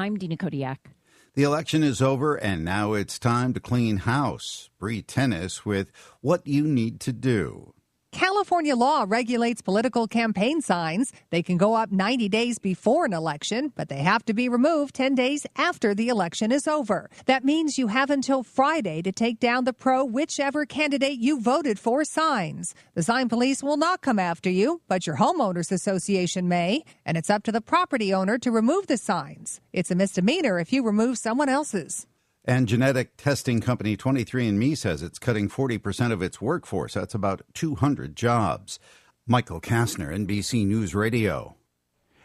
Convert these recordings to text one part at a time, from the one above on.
I'm Dina Kodiak. The election is over, and now it's time to clean house. Bree Tennis with what you need to do. California law regulates political campaign signs. They can go up 90 days before an election, but they have to be removed 10 days after the election is over. That means you have until Friday to take down the whichever candidate you voted for signs. The sign police will not come after you, but your homeowners association may, and it's up to the property owner to remove the signs. It's a misdemeanor if you remove someone else's. And genetic testing company 23andMe says it's cutting 40% of its workforce. That's about 200 jobs. Michael Kastner, NBC News Radio.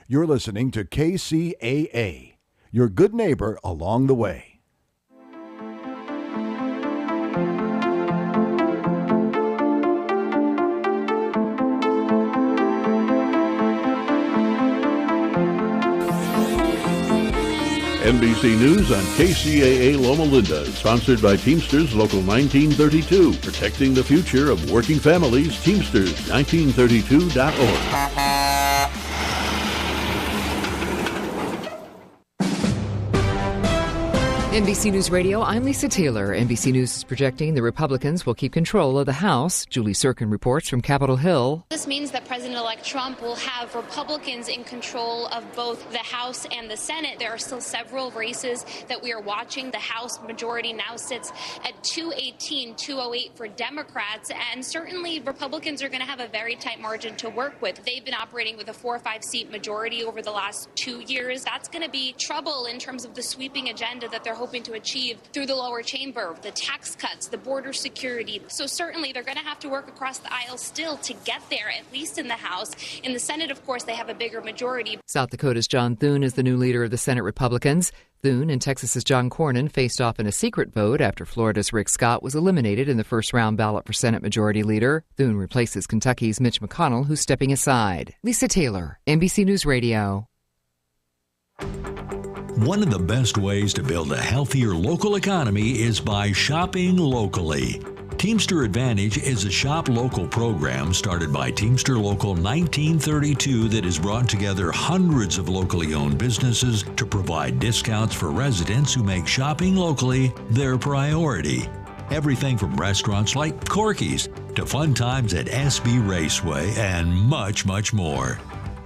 You're listening to KCAA, your good neighbor along the way. NBC News on KCAA Loma Linda, sponsored by Teamsters Local 1932, protecting the future of working families. Teamsters1932.org. NBC News Radio, I'm Lisa Taylor. NBC News is projecting the Republicans will keep control of the House. Julie Sirkin reports from Capitol Hill. This means that President-elect Trump will have Republicans in control of both the House and the Senate. There are still several races that we are watching. The House majority now sits at 218, 208 for Democrats, and certainly Republicans are going to have a very tight margin to work with. They've been operating with a 4 or 5 seat majority over the last 2 years. That's going to be trouble in terms of the sweeping agenda that they're hoping to achieve through the lower chamber, the tax cuts, the border security. So certainly they're going to have to work across the aisle still to get there, at least in the House. In the Senate, of course, they have a bigger majority. South Dakota's John Thune is the new leader of the Senate Republicans. Thune and Texas's John Cornyn faced off in a secret vote after Florida's Rick Scott was eliminated in the first-round ballot for Senate Majority Leader. Thune replaces Kentucky's Mitch McConnell, who's stepping aside. Lisa Taylor, NBC News Radio. One of the best ways to build a healthier local economy is by shopping locally. Teamster Advantage is a shop local program started by Teamster Local 1932 that has brought together hundreds of locally owned businesses to provide discounts for residents who make shopping locally their priority. Everything from restaurants like Corky's to fun times at SB Raceway and much, much more.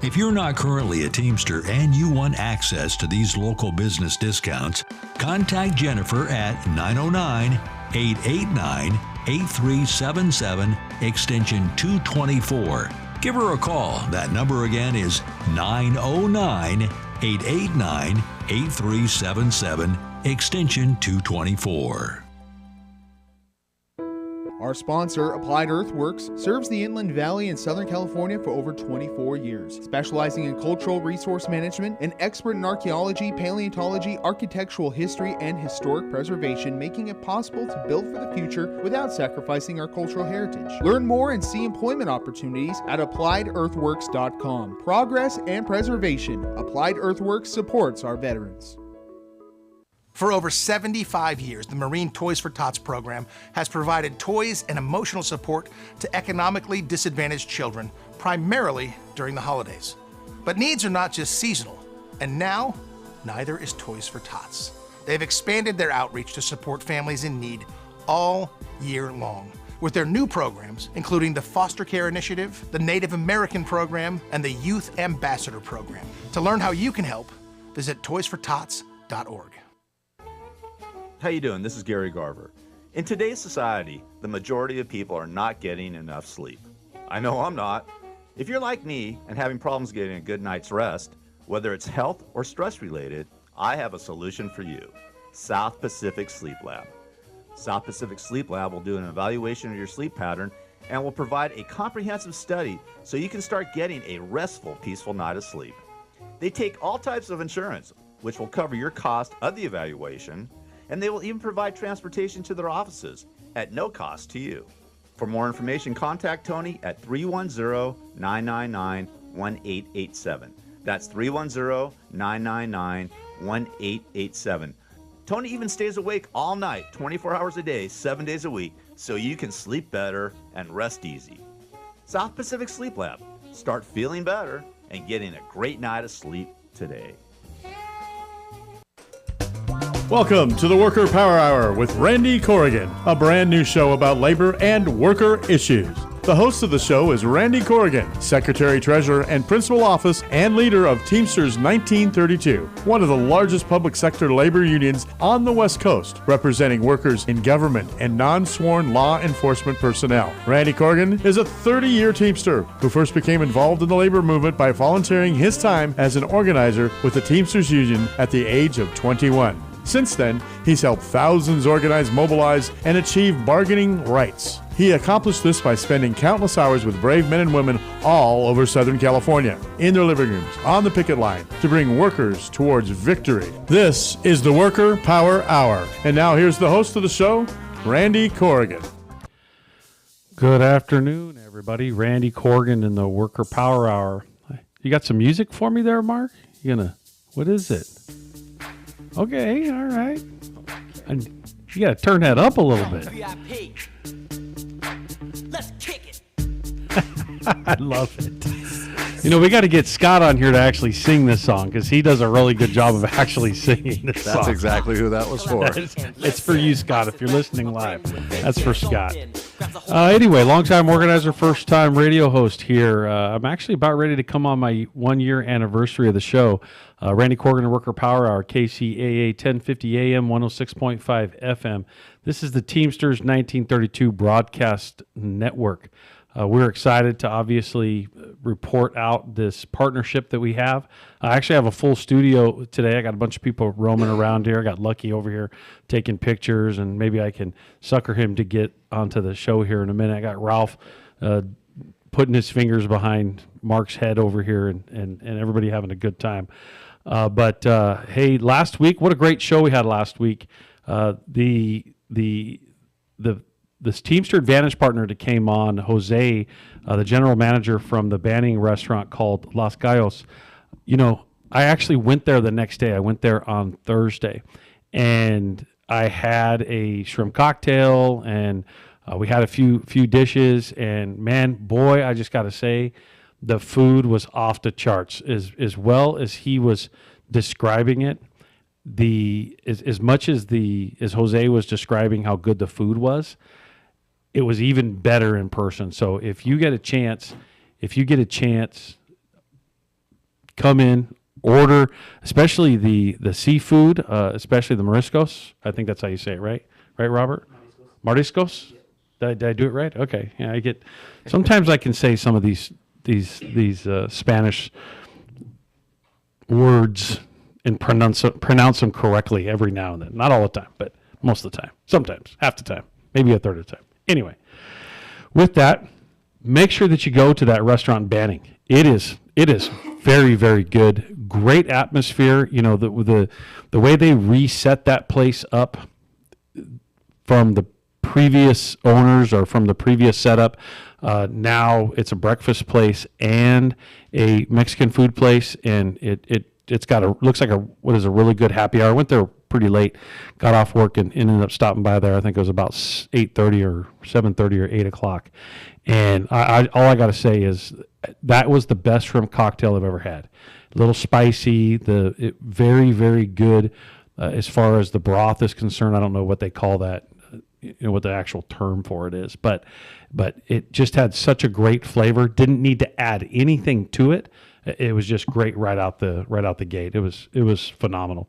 If you're not currently a Teamster and you want access to these local business discounts, contact Jennifer at 909-889-8377, extension 224. Give her a call. That number again is 909-889-8377, extension 224. Our sponsor, Applied Earthworks, serves the Inland Valley in Southern California for over 24 years, specializing in cultural resource management and expert in archaeology, paleontology, architectural history, and historic preservation, making it possible to build for the future without sacrificing our cultural heritage. Learn more and see employment opportunities at AppliedEarthworks.com. Progress and preservation. Applied Earthworks supports our veterans. For over 75 years, the Marine Toys for Tots program has provided toys and emotional support to economically disadvantaged children, primarily during the holidays. But needs are not just seasonal, and now, neither is Toys for Tots. They've expanded their outreach to support families in need all year long, with their new programs, including the Foster Care Initiative, the Native American Program, and the Youth Ambassador Program. To learn how you can help, visit toysfortots.org. How you doing? This is Gary Garver. In today's society, the majority of people are not getting enough sleep. I know I'm not. If you're like me and having problems getting a good night's rest, whether it's health or stress related, I have a solution for you. South Pacific Sleep Lab. South Pacific Sleep Lab will do an evaluation of your sleep pattern and will provide a comprehensive study so you can start getting a restful, peaceful night of sleep. They take all types of insurance, which will cover your cost of the evaluation, and they will even provide transportation to their offices at no cost to you. For more information, contact Tony at 310-999-1887. That's 310-999-1887. Tony even stays awake all night, 24 hours a day, 7 days a week, so you can sleep better and rest easy. South Pacific Sleep Lab. Start feeling better and getting a great night of sleep today. Welcome to the Worker Power Hour with Randy Corrigan, a brand new show about labor and worker issues. The host of the show is Randy Corrigan, Secretary, Treasurer, and Principal Office and leader of Teamsters 1932, one of the largest public sector labor unions on the West Coast, representing workers in government and non-sworn law enforcement personnel. Randy Corrigan is a 30-year Teamster who first became involved in the labor movement by volunteering his time as an organizer with the Teamsters Union at the age of 21. Since then, he's helped thousands organize, mobilize, and achieve bargaining rights. He accomplished this by spending countless hours with brave men and women all over Southern California, in their living rooms, on the picket line, to bring workers towards victory. This is the Worker Power Hour. And now here's the host of the show, Randy Corrigan. Good afternoon, everybody. Randy Corrigan in the Worker Power Hour. You got some music for me there, Mark? What is it? Okay, all right. And you got to turn that up a little bit. Let's kick it. I love it. We got to get Scott on here to actually sing this song because he does a really good job of actually singing this song. That's exactly who that was for. It's for you, Scott, if you're listening live. That's for Scott. Anyway, longtime organizer, first-time radio host here. I'm actually about ready to come on my one-year anniversary of the show. Randy Corrigan, Worker Power Hour, KCAA 1050 AM, 106.5 FM. This is the Teamsters 1932 Broadcast Network. We're excited to obviously report out this partnership that we have. I actually have a full studio today. I got a bunch of people roaming around here. I got Lucky over here taking pictures, and maybe I can sucker him to get onto the show here in a minute. I got Ralph putting his fingers behind Mark's head over here, and everybody having a good time. But hey, last week, what a great show we had last week. This Teamster Advantage partner that came on, Jose, the general manager from the Banning restaurant called Los Gallos. I actually went there the next day. I went there on Thursday, and I had a shrimp cocktail, and we had a few dishes, and man, boy, I just got to say, the food was off the charts. As well as he was describing it, as much as Jose was describing how good the food was, it was even better in person. So if you get a chance, come in, order, especially the seafood, especially the mariscos. I think that's how you say it, right? Right, Robert? Mariscos? Did I do it right? Okay. Yeah, sometimes I can say some of these Spanish words and pronounce them correctly every now and then. Not all the time, but most of the time. Sometimes, half the time, maybe a third of the time. Anyway, with that, make sure that you go to that restaurant in Banning. It is very, very good. Great atmosphere. The way they reset that place up from the previous owners or from the previous setup. Now it's a breakfast place and a Mexican food place, and it's got looks like a really good happy hour. I went there pretty late, got off work and ended up stopping by there. I think it was about 8:30 or 7:30 or 8 o'clock. And all I got to say is that was the best shrimp cocktail I've ever had. A little spicy, very, very good as far as the broth is concerned. I don't know what they call that, what the actual term for it is, but it just had such a great flavor. Didn't need to add anything to it. It was just great right out the gate. It was phenomenal.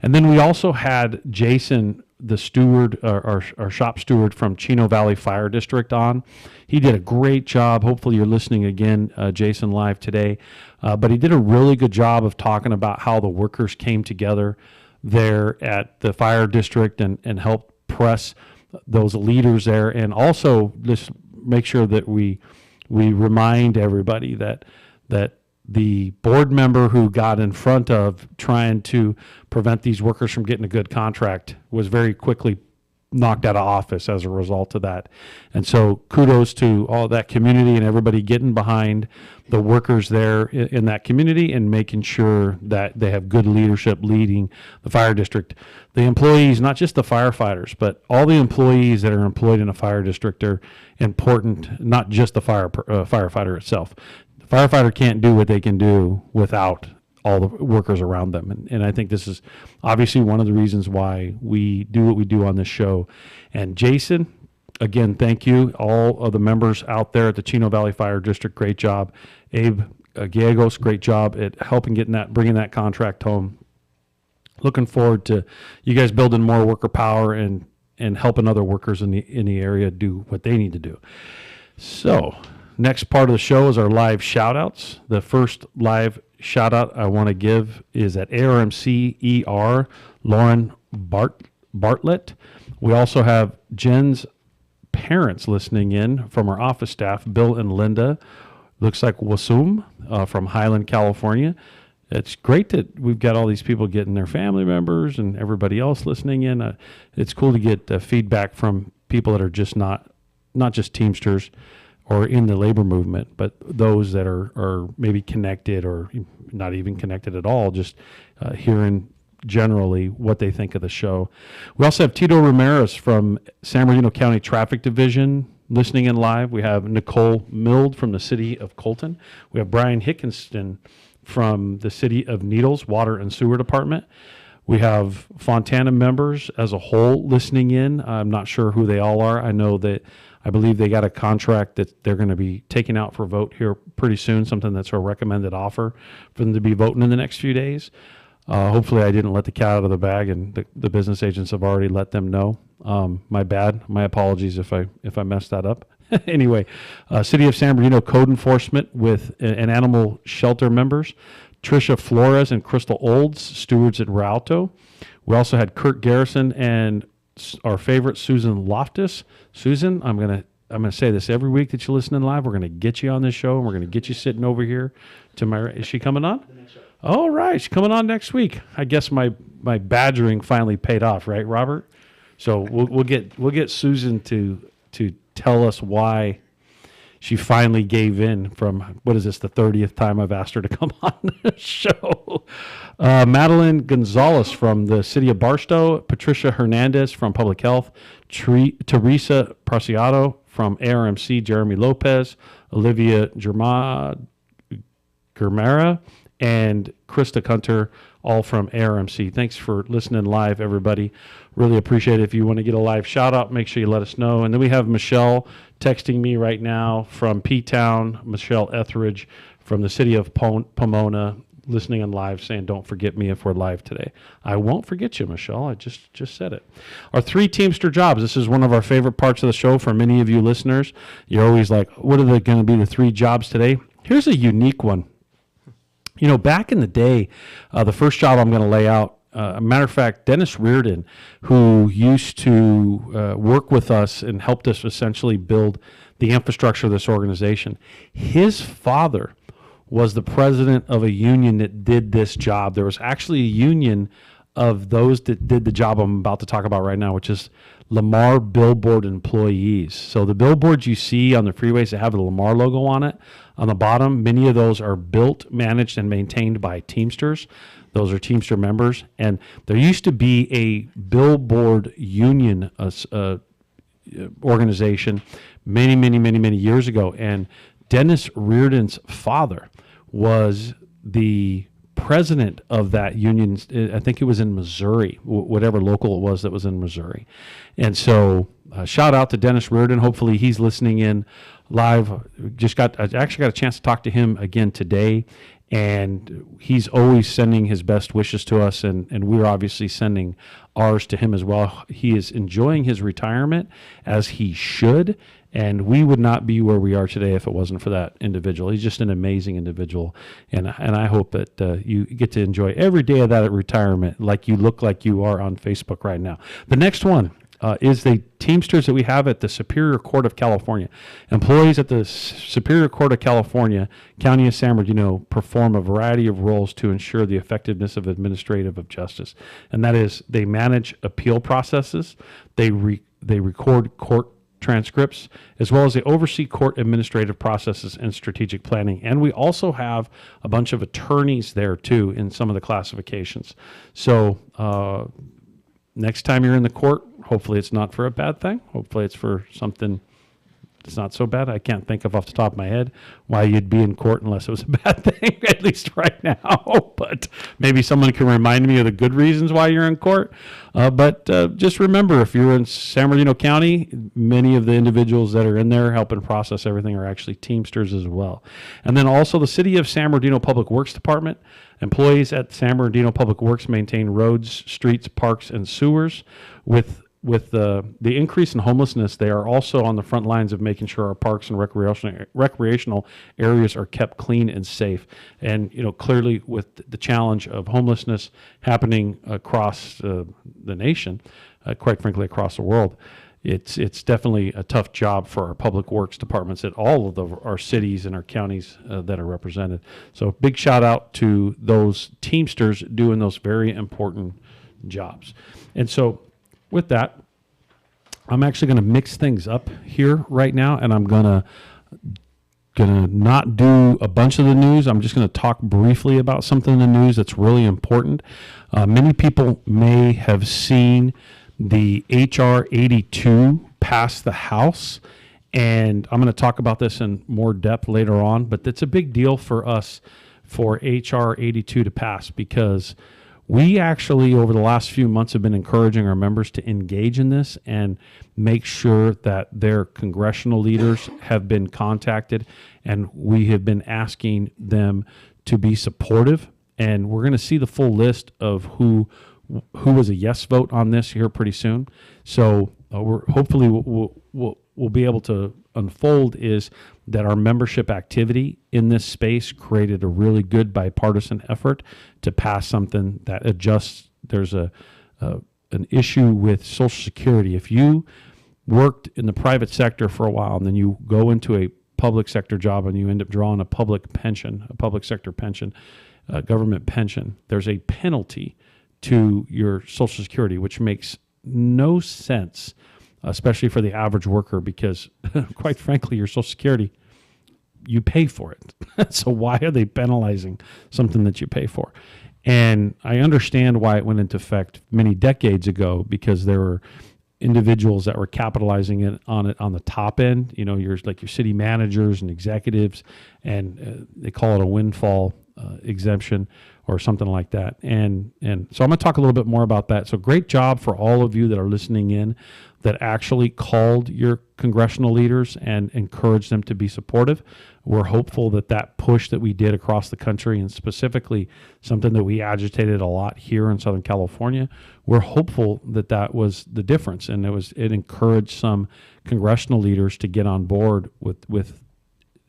And then we also had Jason, the steward, our shop steward from Chino Valley Fire District on. He did a great job. Hopefully you're listening again, Jason, live today. But he did a really good job of talking about how the workers came together there at the fire district and helped press those leaders there. And also just make sure that we remind everybody that the board member who got in front of trying to prevent these workers from getting a good contract was very quickly knocked out of office as a result of that. And so kudos to all that community and everybody getting behind the workers there in that community and making sure that they have good leadership leading the fire district. The employees, not just the firefighters, but all the employees that are employed in a fire district are important, not just the firefighter itself. Firefighter can't do what they can do without all the workers around them. And I think this is obviously one of the reasons why we do what we do on this show. And Jason, again, thank you. All of the members out there at the Chino Valley Fire District, great job. Abe Gallegos, great job at helping bringing that contract home. Looking forward to you guys building more worker power and helping other workers in the area do what they need to do. So, next part of the show is our live shout-outs. The first live shout-out I want to give is at ARMC ER, Lauren Bartlett. We also have Jen's parents listening in from our office staff, Bill and Linda. Looks like Wasum from Highland, California. It's great that we've got all these people getting their family members and everybody else listening in. It's cool to get feedback from people that are just not just Teamsters or in the labor movement, but those that are maybe connected or not even connected at all, just hearing generally what they think of the show. We also have Tito Ramirez from San Bernardino County Traffic Division listening in live. We have Nicole Mild from the city of Colton. We have Brian Hickinston from the city of Needles Water and Sewer Department. We have Fontana members as a whole listening in. I'm not sure who they all are. I believe they got a contract that they're going to be taking out for vote here pretty soon, something that's a recommended offer for them to be voting in the next few days. Hopefully I didn't let the cat out of the bag and the business agents have already let them know. My bad. My apologies if I messed that up. Anyway, City of San Bernardino Code Enforcement with an animal shelter members, Tricia Flores and Crystal Olds, stewards at Rialto. We also had Kurt Garrison and our favorite Susan Loftus. Susan, I'm gonna say this every week that you listen in live. We're gonna get you on this show and we're gonna get you sitting over here to my. Is she coming on? All right, she's coming on next week. I guess my badgering finally paid off, right, Robert? So we'll get Susan to tell us why she finally gave in from, what is this, the 30th time I've asked her to come on the show. Madeline Gonzalez from the city of Barstow, Patricia Hernandez from Public Health, Teresa Preciado from ARMC, Jeremy Lopez, Olivia Germara, and Krista Kunter, all from ARMC. Thanks for listening live, everybody. Really appreciate it. If you want to get a live shout out, make sure you let us know. And then we have Michelle texting me right now from P-Town, Michelle Etheridge from the city of Pomona, listening in live, saying, don't forget me if we're live today. I won't forget you, Michelle. I just said it. Our 3 Teamster jobs. This is one of our favorite parts of the show for many of you listeners. You're always like, what are they going to be the 3 jobs today? Here's a unique one. You know, back in the day, the first job I'm going to lay out, a matter of fact, Dennis Reardon, who used to work with us and helped us essentially build the infrastructure of this organization, his father was the president of a union that did this job. There was actually a union of those that did the job I'm about to talk about right now, which is Lamar Billboard employees. So the billboards you see on the freeways that have the Lamar logo on it, on the bottom, many of those are built, managed, and maintained by Teamsters. Those are Teamster members. And there used to be a billboard union organization many years ago. And Dennis Reardon's father was the president of that union. I think it was in Missouri, whatever local it was that was in Missouri. And so shout out to Dennis Reardon. Hopefully he's listening in live. I actually got a chance to talk to him again today, and he's always sending his best wishes to us, and we're obviously sending ours to him as well. He is enjoying his retirement, as he should, and we would not be where we are today if it wasn't for that individual. He's just an amazing individual, and I hope that you get to enjoy every day of that retirement like you look like you are on Facebook right now. The next one is the Teamsters that we have at the Superior Court of California. Employees at the Superior Court of California, County of San Bernardino, perform a variety of roles to ensure the effectiveness of administrative justice. And that is, they manage appeal processes, they record court transcripts, as well as they oversee court administrative processes and strategic planning. And we also have a bunch of attorneys there too in some of the classifications. So next time you're in the court, hopefully it's not for a bad thing. Hopefully it's for something It's not so bad. I can't think of off the top of my head why you'd be in court unless it was a bad thing, at least right now. But maybe someone can remind me of the good reasons why you're in court. But just remember, if you're in San Bernardino County, many of the individuals that are in there helping process everything are actually Teamsters as well. And then also the City of San Bernardino Public Works Department. Employees at San Bernardino Public Works maintain roads, streets, parks, and sewers. With the increase in homelessness, they are also on the front lines of making sure our parks and recreational areas are kept clean and safe. And clearly, with the challenge of homelessness happening across the nation, quite frankly across the world, it's definitely a tough job for our public works departments at all of our cities and our counties that are represented. So big shout out to those Teamsters doing those very important jobs. And so with that, I'm actually going to mix things up here right now, and I'm gonna not do a bunch of the news. I'm just going to talk briefly about something in the news that's really important. Many people may have seen the HR 82 passed the House, and I'm going to talk about this in more depth later on, but it's a big deal for us for HR 82 to pass, because we actually over the last few months have been encouraging our members to engage in this and make sure that their congressional leaders have been contacted, and we have been asking them to be supportive, and we're going to see the full list of who was a yes vote on this here pretty soon. So we're hopefully we'll be able to unfold is that our membership activity in this space created a really good bipartisan effort to pass something that adjusts. There's an issue with Social Security. If you worked in the private sector for a while and then you go into a public sector job and you end up drawing a public sector pension, government pension, there's a penalty to your Social Security, which makes no sense, especially for the average worker, because quite frankly, your Social Security, you pay for it. So why are they penalizing something that you pay for? And I understand why it went into effect many decades ago, because there were individuals that were capitalizing on it on the top end, your city managers and executives, and they call it a windfall exemption or something like that. And so I'm going to talk a little bit more about that. So great job for all of you that are listening in that actually called your congressional leaders and encouraged them to be supportive. We're hopeful that push that we did across the country, and specifically something that we agitated a lot here in Southern California, we're hopeful that was the difference, and it encouraged some congressional leaders to get on board with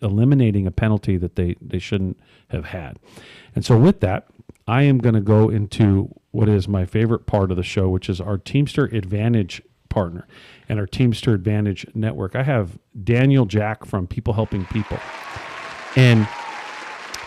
eliminating a penalty that they shouldn't have had. And so with that, I am going to go into what is my favorite part of the show, which is our Teamster Advantage partner and our Teamster Advantage network. I have Daniel Jack from People Helping People. And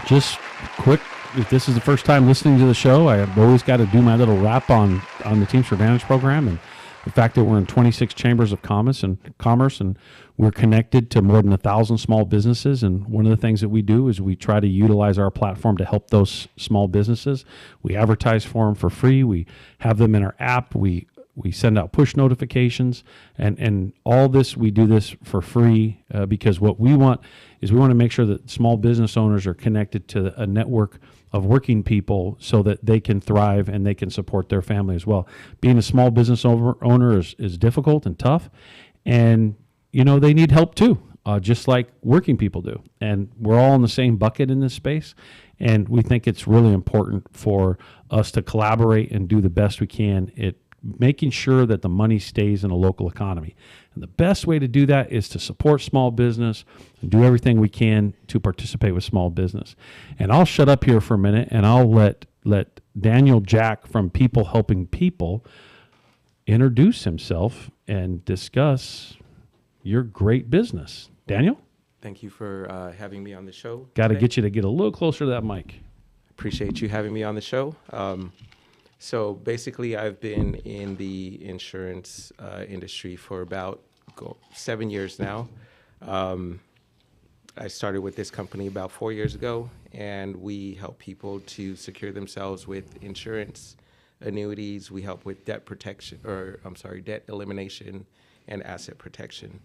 just quick, if this is the first time listening to the show, I have always got to do my little wrap on the Teamster Advantage program, and the fact that we're in 26 chambers of commerce and we're connected to more than 1,000 small businesses. And one of the things that we do is we try to utilize our platform to help those small businesses. We advertise for them for free. We have them in our app. We send out push notifications, and all this, we do this for free because what we want is we want to make sure that small business owners are connected to a network of working people so that they can thrive and they can support their family as well. Being a small business owner is difficult and tough, and they need help too, just like working people do. And we're all in the same bucket in this space, and we think it's really important for us to collaborate and do the best we can at making sure that the money stays in a local economy. And the best way to do that is to support small business and do everything we can to participate with small business. And I'll shut up here for a minute, and I'll let Daniel Jack from People Helping People introduce himself and discuss your great business. Daniel? Thank you for having me on the show. Got to get you to get a little closer to that mic. Appreciate you having me on the show. So basically, I've been in the insurance industry for about 7 years now. I started with this company about 4 years ago, and we help people to secure themselves with insurance, annuities. We help with debt elimination and asset protection.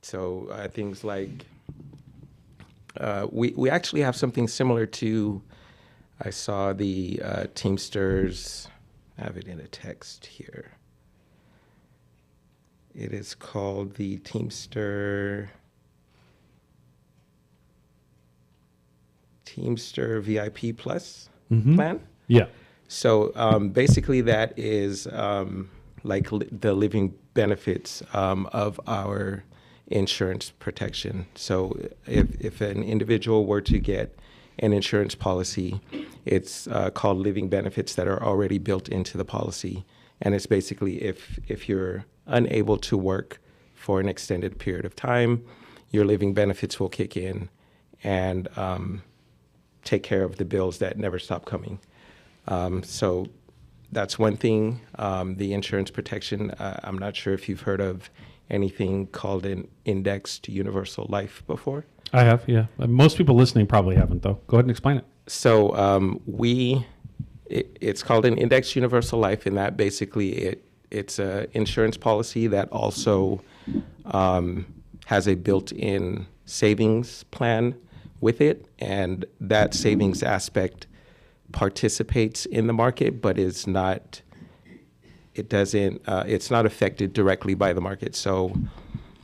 So things like we actually have something similar to. I saw the Teamsters. I have it in a text here. It is called the Teamster VIP Plus plan. Yeah. So basically, that is like the living benefits of our insurance protection. So if an individual were to get an insurance policy, it's called living benefits that are already built into the policy. And it's basically if you're unable to work for an extended period of time, your living benefits will kick in and take care of the bills that never stop coming. So that's one thing. The insurance protection, I'm not sure if you've heard of anything called an indexed universal life before. I have, yeah. Most people listening probably haven't, though. Go ahead and explain it. So it's called an indexed universal life, and that basically it's an insurance policy that also has a built-in savings plan with it, and that savings aspect participates in the market, but it's not affected directly by the market. So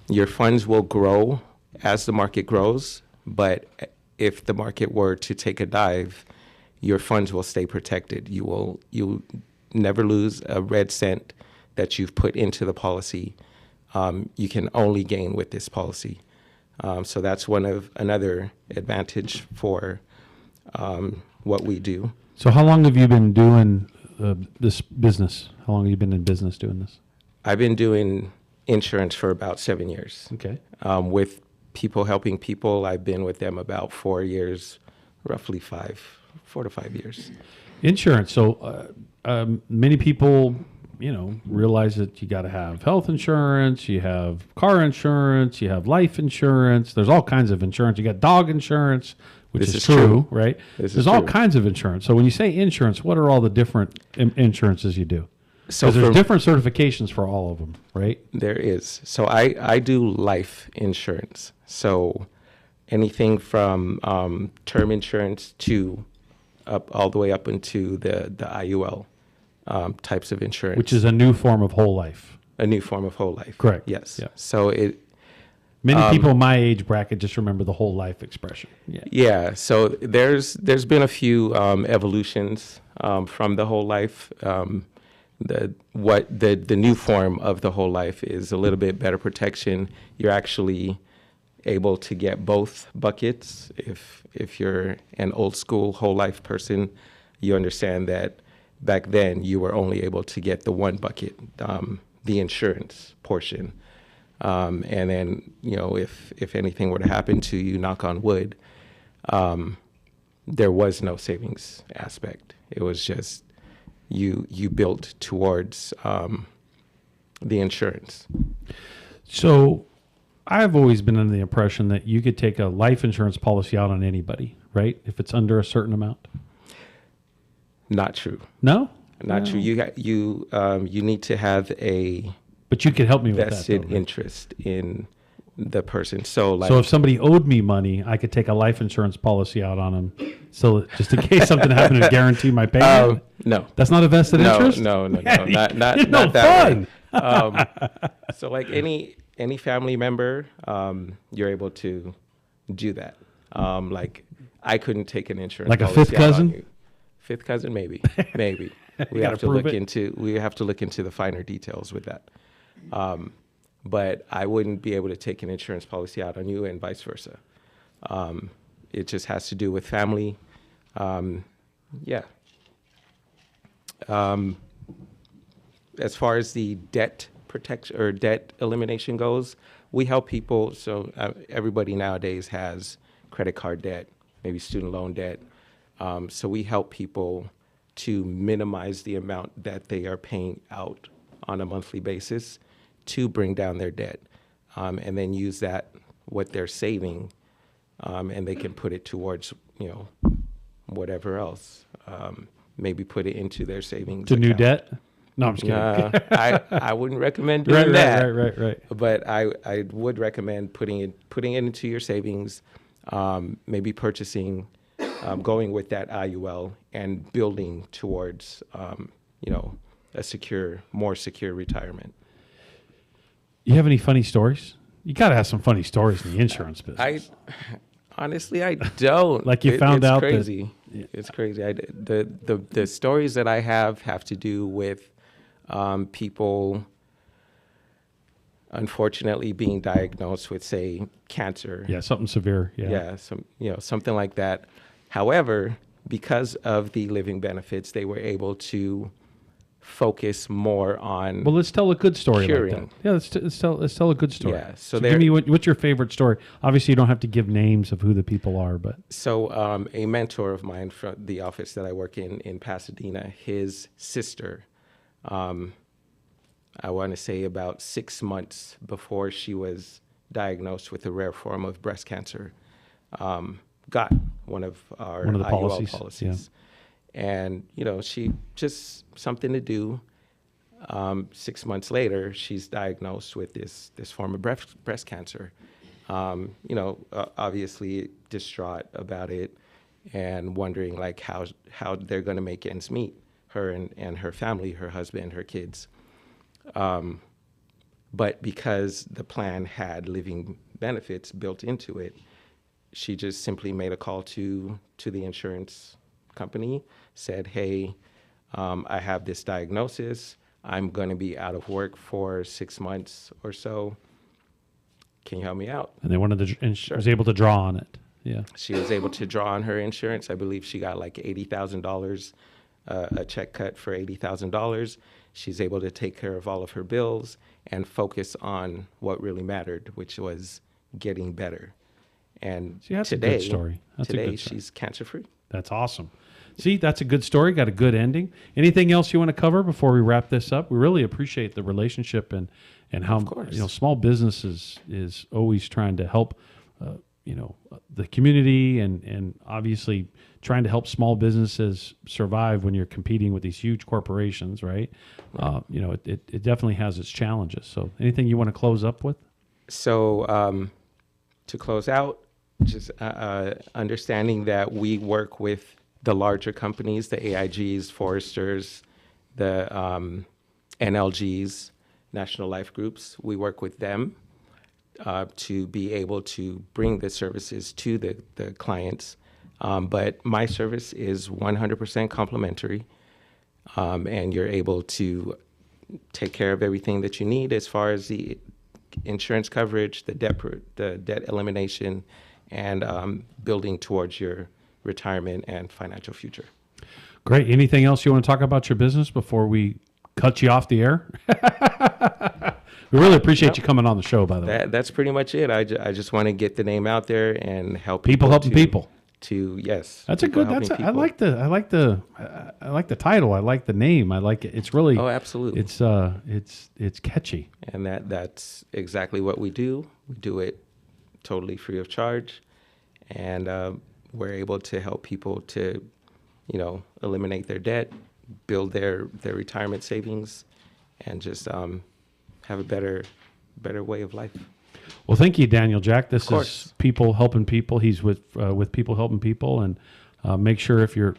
your funds will grow as the market grows, but if the market were to take a dive, your funds will stay protected. You'll never lose a red cent that you've put into the policy. You can only gain with this policy. So that's another advantage for what we do. So how long have you been doing this business? How long have you been in business doing this? I've been doing insurance for about 7 years. Okay. With people helping people, I've been with them about 4 years, roughly 4 to 5 years. Insurance. So many people, realize that you got to have health insurance, you have car insurance, you have life insurance. There's all kinds of insurance. You got dog insurance, which is true, right? There's all kinds of insurance. So when you say insurance, what are all the different insurances you do? So there's different certifications for all of them, right? There is. So I do life insurance. So anything from term insurance to all the way up into the IUL types of insurance. Which is a new form of whole life. A new form of whole life. Correct. Yes. Yeah. So many people in my age bracket just remember the whole life expression. Yeah. Yeah. So there's been a few evolutions from the whole life. The new form of the whole life is a little bit better protection. You're actually able to get both buckets. If you're an old school whole life person, you understand that back then you were only able to get the one bucket, the insurance portion. And then, if anything were to happen to you, knock on wood, there was no savings aspect. It was just you built towards the insurance. So I've always been under the impression that you could take a life insurance policy out on anybody, right? If it's under a certain amount. Not true. No? Not true. You need to have a but you could help me with that, vested interest in the person. So if somebody owed me money, I could take a life insurance policy out on them. So just in case something happened to guarantee my payment. No. That's not a vested interest? No. Yeah, not that way. So like any family member, you're able to do that. Like I couldn't take an insurance like a policy fifth cousin? out on you. Fifth cousin, maybe. We have to look into the finer details with that. But I wouldn't be able to take an insurance policy out on you and vice versa. It just has to do with family. Yeah. As far as the debt protection or debt elimination goes, we help people. So everybody nowadays has credit card debt, maybe student loan debt. So we help people to minimize the amount that they are paying out on a monthly basis to bring down their debt, and then use that, what they're saving, and they can put it towards, whatever else. Maybe put it into their savings To new debt? No, I'm just kidding. I wouldn't recommend doing that. Right. But I would recommend putting it into your savings, maybe purchasing, going with that IUL and building towards, a more secure retirement. You have any funny stories? You got to have some funny stories in the insurance business. Honestly, I don't. Like you found out crazy. It's crazy. The stories that I have to do with people, unfortunately, being diagnosed with, say, cancer. Yeah, something severe. Yeah. Something like that. However, because of the living benefits, they were able to focus more on. Well, let's tell a good story curing. like that. Yeah, let's tell a good story. Yeah. So give me what's your favorite story? Obviously, you don't have to give names of who the people are, but so a mentor of mine from the office that I work in Pasadena, his sister, I want to say about 6 months before she was diagnosed with a rare form of breast cancer, got one of the IUL policies. Yeah. And, she just something to do. 6 months later, she's diagnosed with this form of breast cancer. Obviously distraught about it and wondering like how they're going to make ends meet, her and her family, her husband, her kids. But because the plan had living benefits built into it, she just simply made a call to the insurance company, said, hey, I have this diagnosis. I'm going to be out of work for 6 months or so. Can you help me out? And they wanted to, and she was able to draw on it. Yeah. She was able to draw on her insurance. I believe she got like $80,000, a check cut for $80,000. She's able to take care of all of her bills and focus on what really mattered, which was getting better. And that's a good story. She's cancer-free. That's awesome. See, that's a good story. Got a good ending. Anything else you want to cover before we wrap this up? We really appreciate the relationship and how small business is always trying to help the community and obviously trying to help small businesses survive when you're competing with these huge corporations, right? It definitely has its challenges. So anything you want to close up with? So to close out, just understanding that we work with the larger companies, the AIGs, Foresters, the NLGs, National Life Groups. We work with them to be able to bring the services to the clients. But my service is 100% complimentary, and you're able to take care of everything that you need as far as the insurance coverage, the debt elimination, and building towards your retirement and financial future. Great. Anything else you want to talk about your business before we cut you off the air? We really appreciate you coming on the show, by the way. That's pretty much it. I just want to get the name out there and help people helping people. Yes, that's a good. I like the title. I like the name. I like it. It's really. Oh, absolutely. It's catchy. And that's exactly what we do. We do it totally free of charge, and we're able to help people to, eliminate their debt, build their retirement savings, and just have a better way of life. Well, thank you, Daniel Jack. This is People Helping People. He's with People Helping People, and make sure if you're,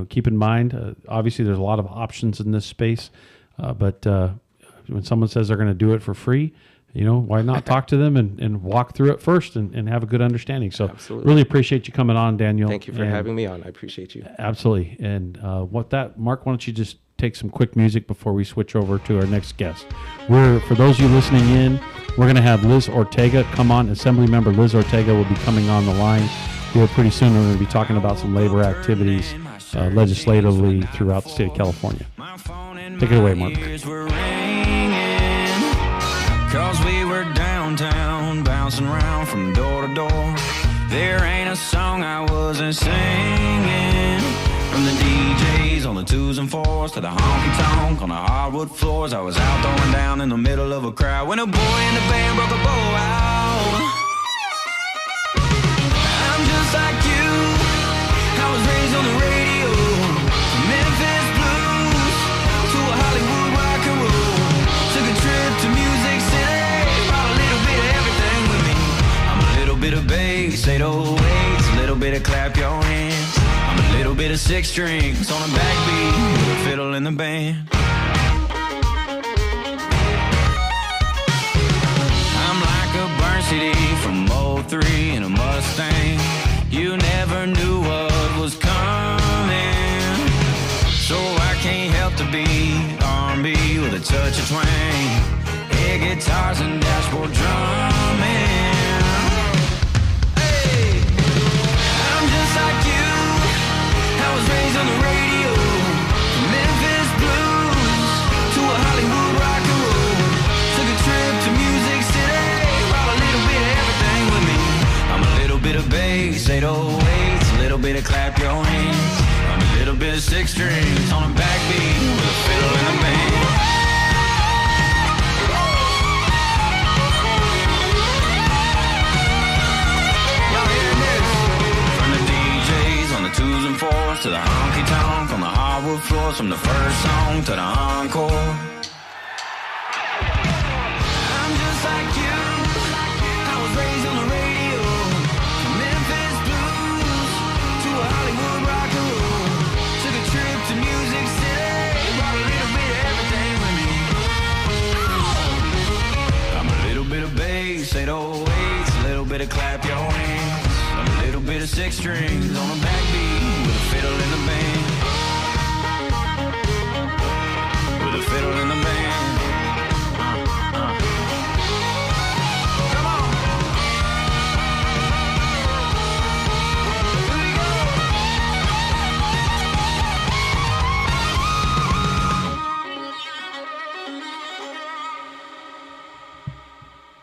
keep in mind. Obviously, there's a lot of options in this space, but when someone says they're going to do it for free, why not talk to them and walk through it first and have a good understanding. So, absolutely. Really appreciate you coming on, Daniel. Thank you for having me on. I appreciate you. Absolutely. And Mark, why don't you just take some quick music before we switch over to our next guest. For those of you listening in, we're going to have Liz Ortega come on. Assembly member Liz Ortega will be coming on the line here pretty soon. We're going to be talking about some labor activities legislatively throughout the state of California. Take it away, Mark. Cause we were downtown, bouncing around from door to door. There ain't a song I wasn't singing. From the DJs on the 2s and 4s to the honky-tonk on the hardwood floors. I was out throwing down in the middle of a crowd when a boy in the band broke a bow out. I'm just like you, I was raised on the radio. From Memphis blues to a Hollywood 6 strings on a backbeat with a fiddle in the band. I'm like a burn CD from 03 in a Mustang. You never knew what was coming, so I can't help to be R&B with a touch of twang. Air guitars and dashboard drumming. Hey, I'm just like you. I was raised on the radio, from Memphis blues to a Hollywood rock and roll. Took a trip to Music City, brought a little bit of everything with me. I'm a little bit of bass, 808s, a little bit of clap your hands. I'm a little bit of 6 strings on a backbeat with a fiddle in the band. Twos and fours to the honky tonk on the hardwood floors, from the first song to the encore. I'm just like you. I was raised on the radio, from Memphis blues to a Hollywood rock and roll. Took a trip to Music City, brought a little bit of everything with me. I'm a little bit of bass, 808s, a little bit of clap your hands. I'm a little bit of 6 strings on a backbeat with a fiddle in the band. With a fiddle in the band. Come on. Here we go.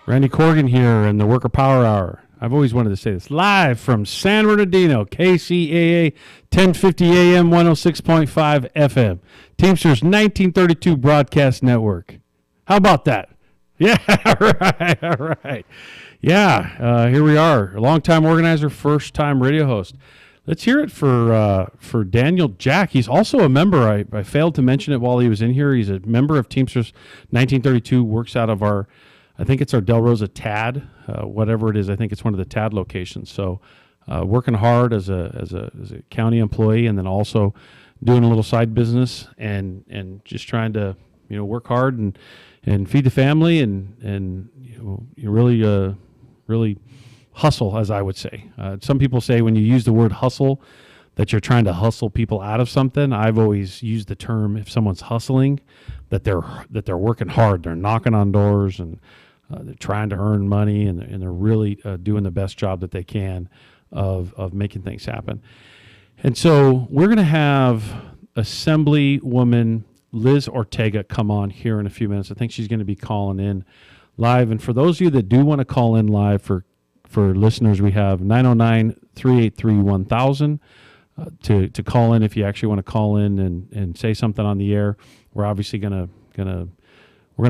Randy Corrigan here in the Worker Power Hour. I've always wanted to say this. Live from San Bernardino, KCAA, 1050 AM, 106.5 FM. Teamsters 1932 Broadcast Network. How about that? Yeah, all right. Yeah, here we are. A longtime organizer, first-time radio host. Let's hear it for Daniel Jack. He's also a member. I failed to mention it while he was in here. He's a member of Teamsters 1932, works out of our, I think it's our Del Rosa TAD, whatever it is. I think it's one of the TAD locations. So working hard as a county employee, and then also doing a little side business and just trying to work hard and feed the family and really hustle, as I would say. Some people say when you use the word hustle that you're trying to hustle people out of something. I've always used the term, if someone's hustling, that they're working hard. They're knocking on doors and they're trying to earn money, and they're really doing the best job that they can of making things happen. And so we're going to have Assemblywoman Liz Ortega come on here in a few minutes. I think she's going to be calling in live. And for those of you that do want to call in live, for listeners, we have 909-383-1000 to call in if you actually want to call in and say something on the air. We're obviously going to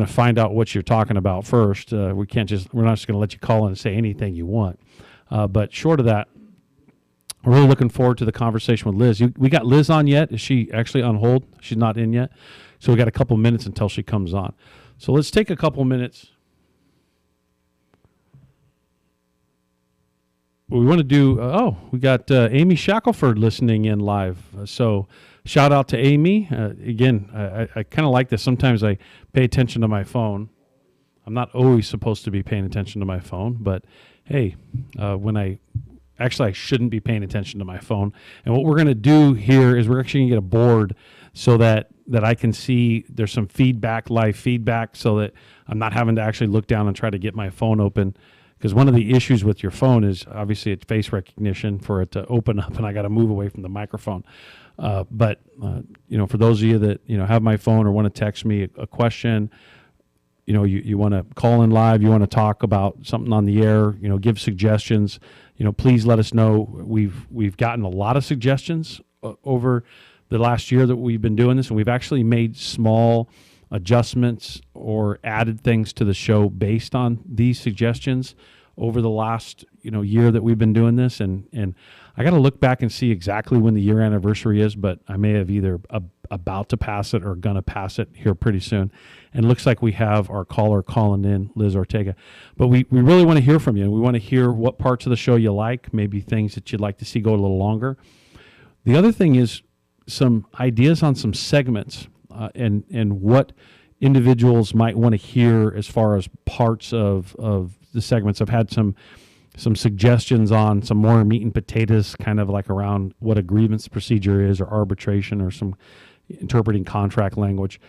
find out what you're talking about first. We're not just going to let you call in and say anything you want. But short of that, we're really looking forward to the conversation with Liz. We got Liz on yet? Is she actually on hold? She's not in yet. So we got a couple minutes until she comes on. So let's take a couple minutes. We want to do, we got Amy Shackelford listening in live. So shout out to Amy. Again, I kind of like this. Sometimes I pay attention to my phone. I'm not always supposed to be paying attention to my phone, but hey, I shouldn't be paying attention to my phone. And what we're going to do here is we're actually going to get a board so that I can see there's some feedback, live feedback, so that I'm not having to actually look down and try to get my phone open. Because one of the issues with your phone is obviously it's face recognition for it to open up, and I got to move away from the microphone. But for those of you that have my phone or want to text me a question, you want to call in live, you want to talk about something on the air, give suggestions, please let us know. We've gotten a lot of suggestions over the last year that we've been doing this, and we've actually made small adjustments or added things to the show based on these suggestions over the last year that we've been doing this. And I got to look back and see exactly when the year anniversary is, but I may have either about to pass it or gonna pass it here pretty soon. And it looks like we have our caller calling in, Liz Ortega. But we really want to hear from you. We want to hear what parts of the show you like, maybe things that you'd like to see go a little longer. The other thing is some ideas on some segments and what individuals might want to hear as far as parts of the segments. I've had some suggestions on some more meat and potatoes, kind of like around what a grievance procedure is, or arbitration, or some interpreting contract language.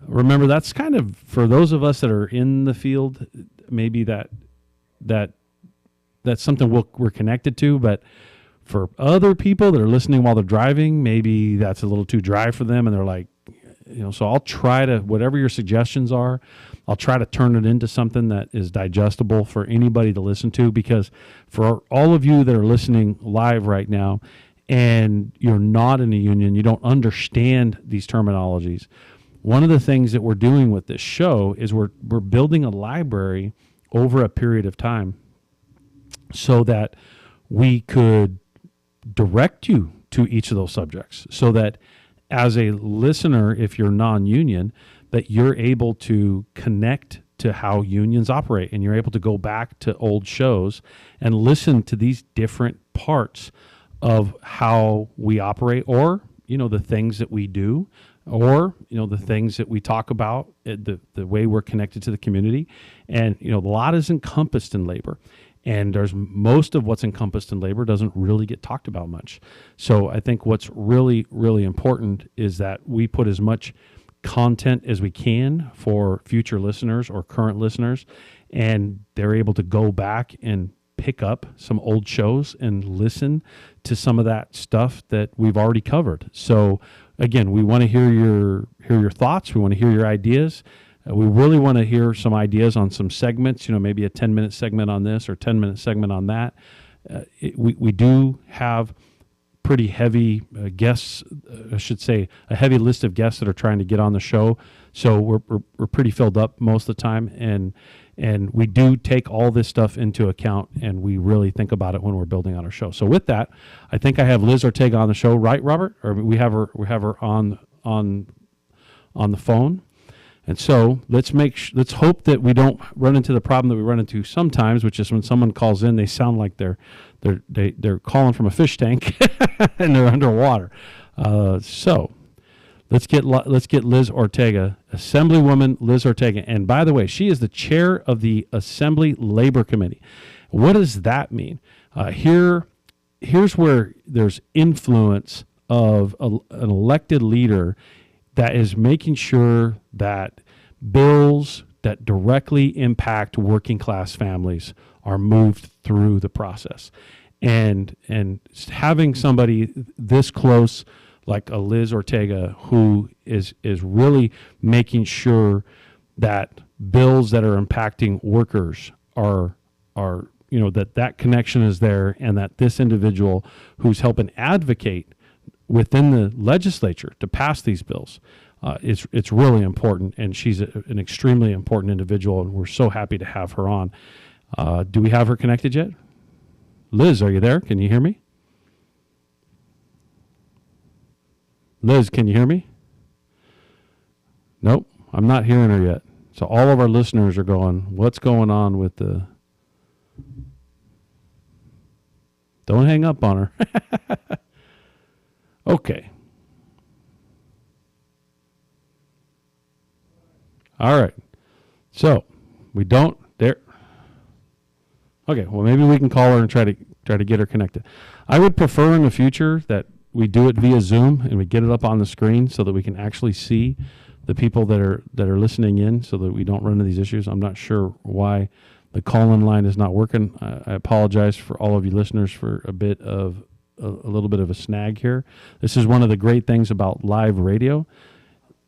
Remember, that's kind of, for those of us that are in the field, maybe that's something we're connected to, but for other people that are listening while they're driving, maybe that's a little too dry for them, and they're like, so I'll try to, whatever your suggestions are, I'll try to turn it into something that is digestible for anybody to listen to, because for all of you that are listening live right now and you're not in a union, you don't understand these terminologies. One of the things that we're doing with this show is we're building a library over a period of time so that we could direct you to each of those subjects, so that as a listener, if you're non-union, that you're able to connect to how unions operate, and you're able to go back to old shows and listen to these different parts of how we operate, or the things that we do, or the things that we talk about, the way we're connected to the community. And a lot is encompassed in labor, and there's most of what's encompassed in labor doesn't really get talked about much. So I think what's really, really important is that we put as much content as we can for future listeners or current listeners, and they're able to go back and pick up some old shows and listen to some of that stuff that we've already covered. So again, we want to hear your thoughts. We want to hear your ideas. We really want to hear some ideas on some segments, maybe a 10-minute segment on this or 10-minute segment on that. We do have pretty heavy guests, I should say, a heavy list of guests that are trying to get on the show. So we're pretty filled up most of the time, and we do take all this stuff into account, and we really think about it when we're building on our show. So with that, I think I have Liz Ortega on the show, right, Robert? Or we have her on the phone. And so let's hope that we don't run into the problem that we run into sometimes, which is when someone calls in, they sound like they're calling from a fish tank and they're underwater. So let's get Liz Ortega, Assemblywoman Liz Ortega. And by the way, she is the chair of the Assembly Labor Committee. What does that mean? Here's where there's influence of an elected leader that is making sure that bills that directly impact working class families are moved through the process. And having somebody this close, like a Liz Ortega, who is really making sure that bills that are impacting workers are that connection is there, and that this individual who's helping advocate within the legislature to pass these bills, it's really important, and she's an extremely important individual, and we're so happy to have her on. Do we have her connected yet? Liz, are you there? Can you hear me? Liz, can you hear me? Nope, I'm not hearing her yet. So all of our listeners are going, what's going on with the... Don't hang up on her. Okay. All right. So we don't there. Okay. Well, maybe we can call her and try to get her connected. I would prefer in the future that we do it via Zoom and we get it up on the screen so that we can actually see the people that are listening in, so that we don't run into these issues. I'm not sure why the call-in line is not working. I apologize for all of you listeners for a little bit of a snag here. This is one of the great things about live radio.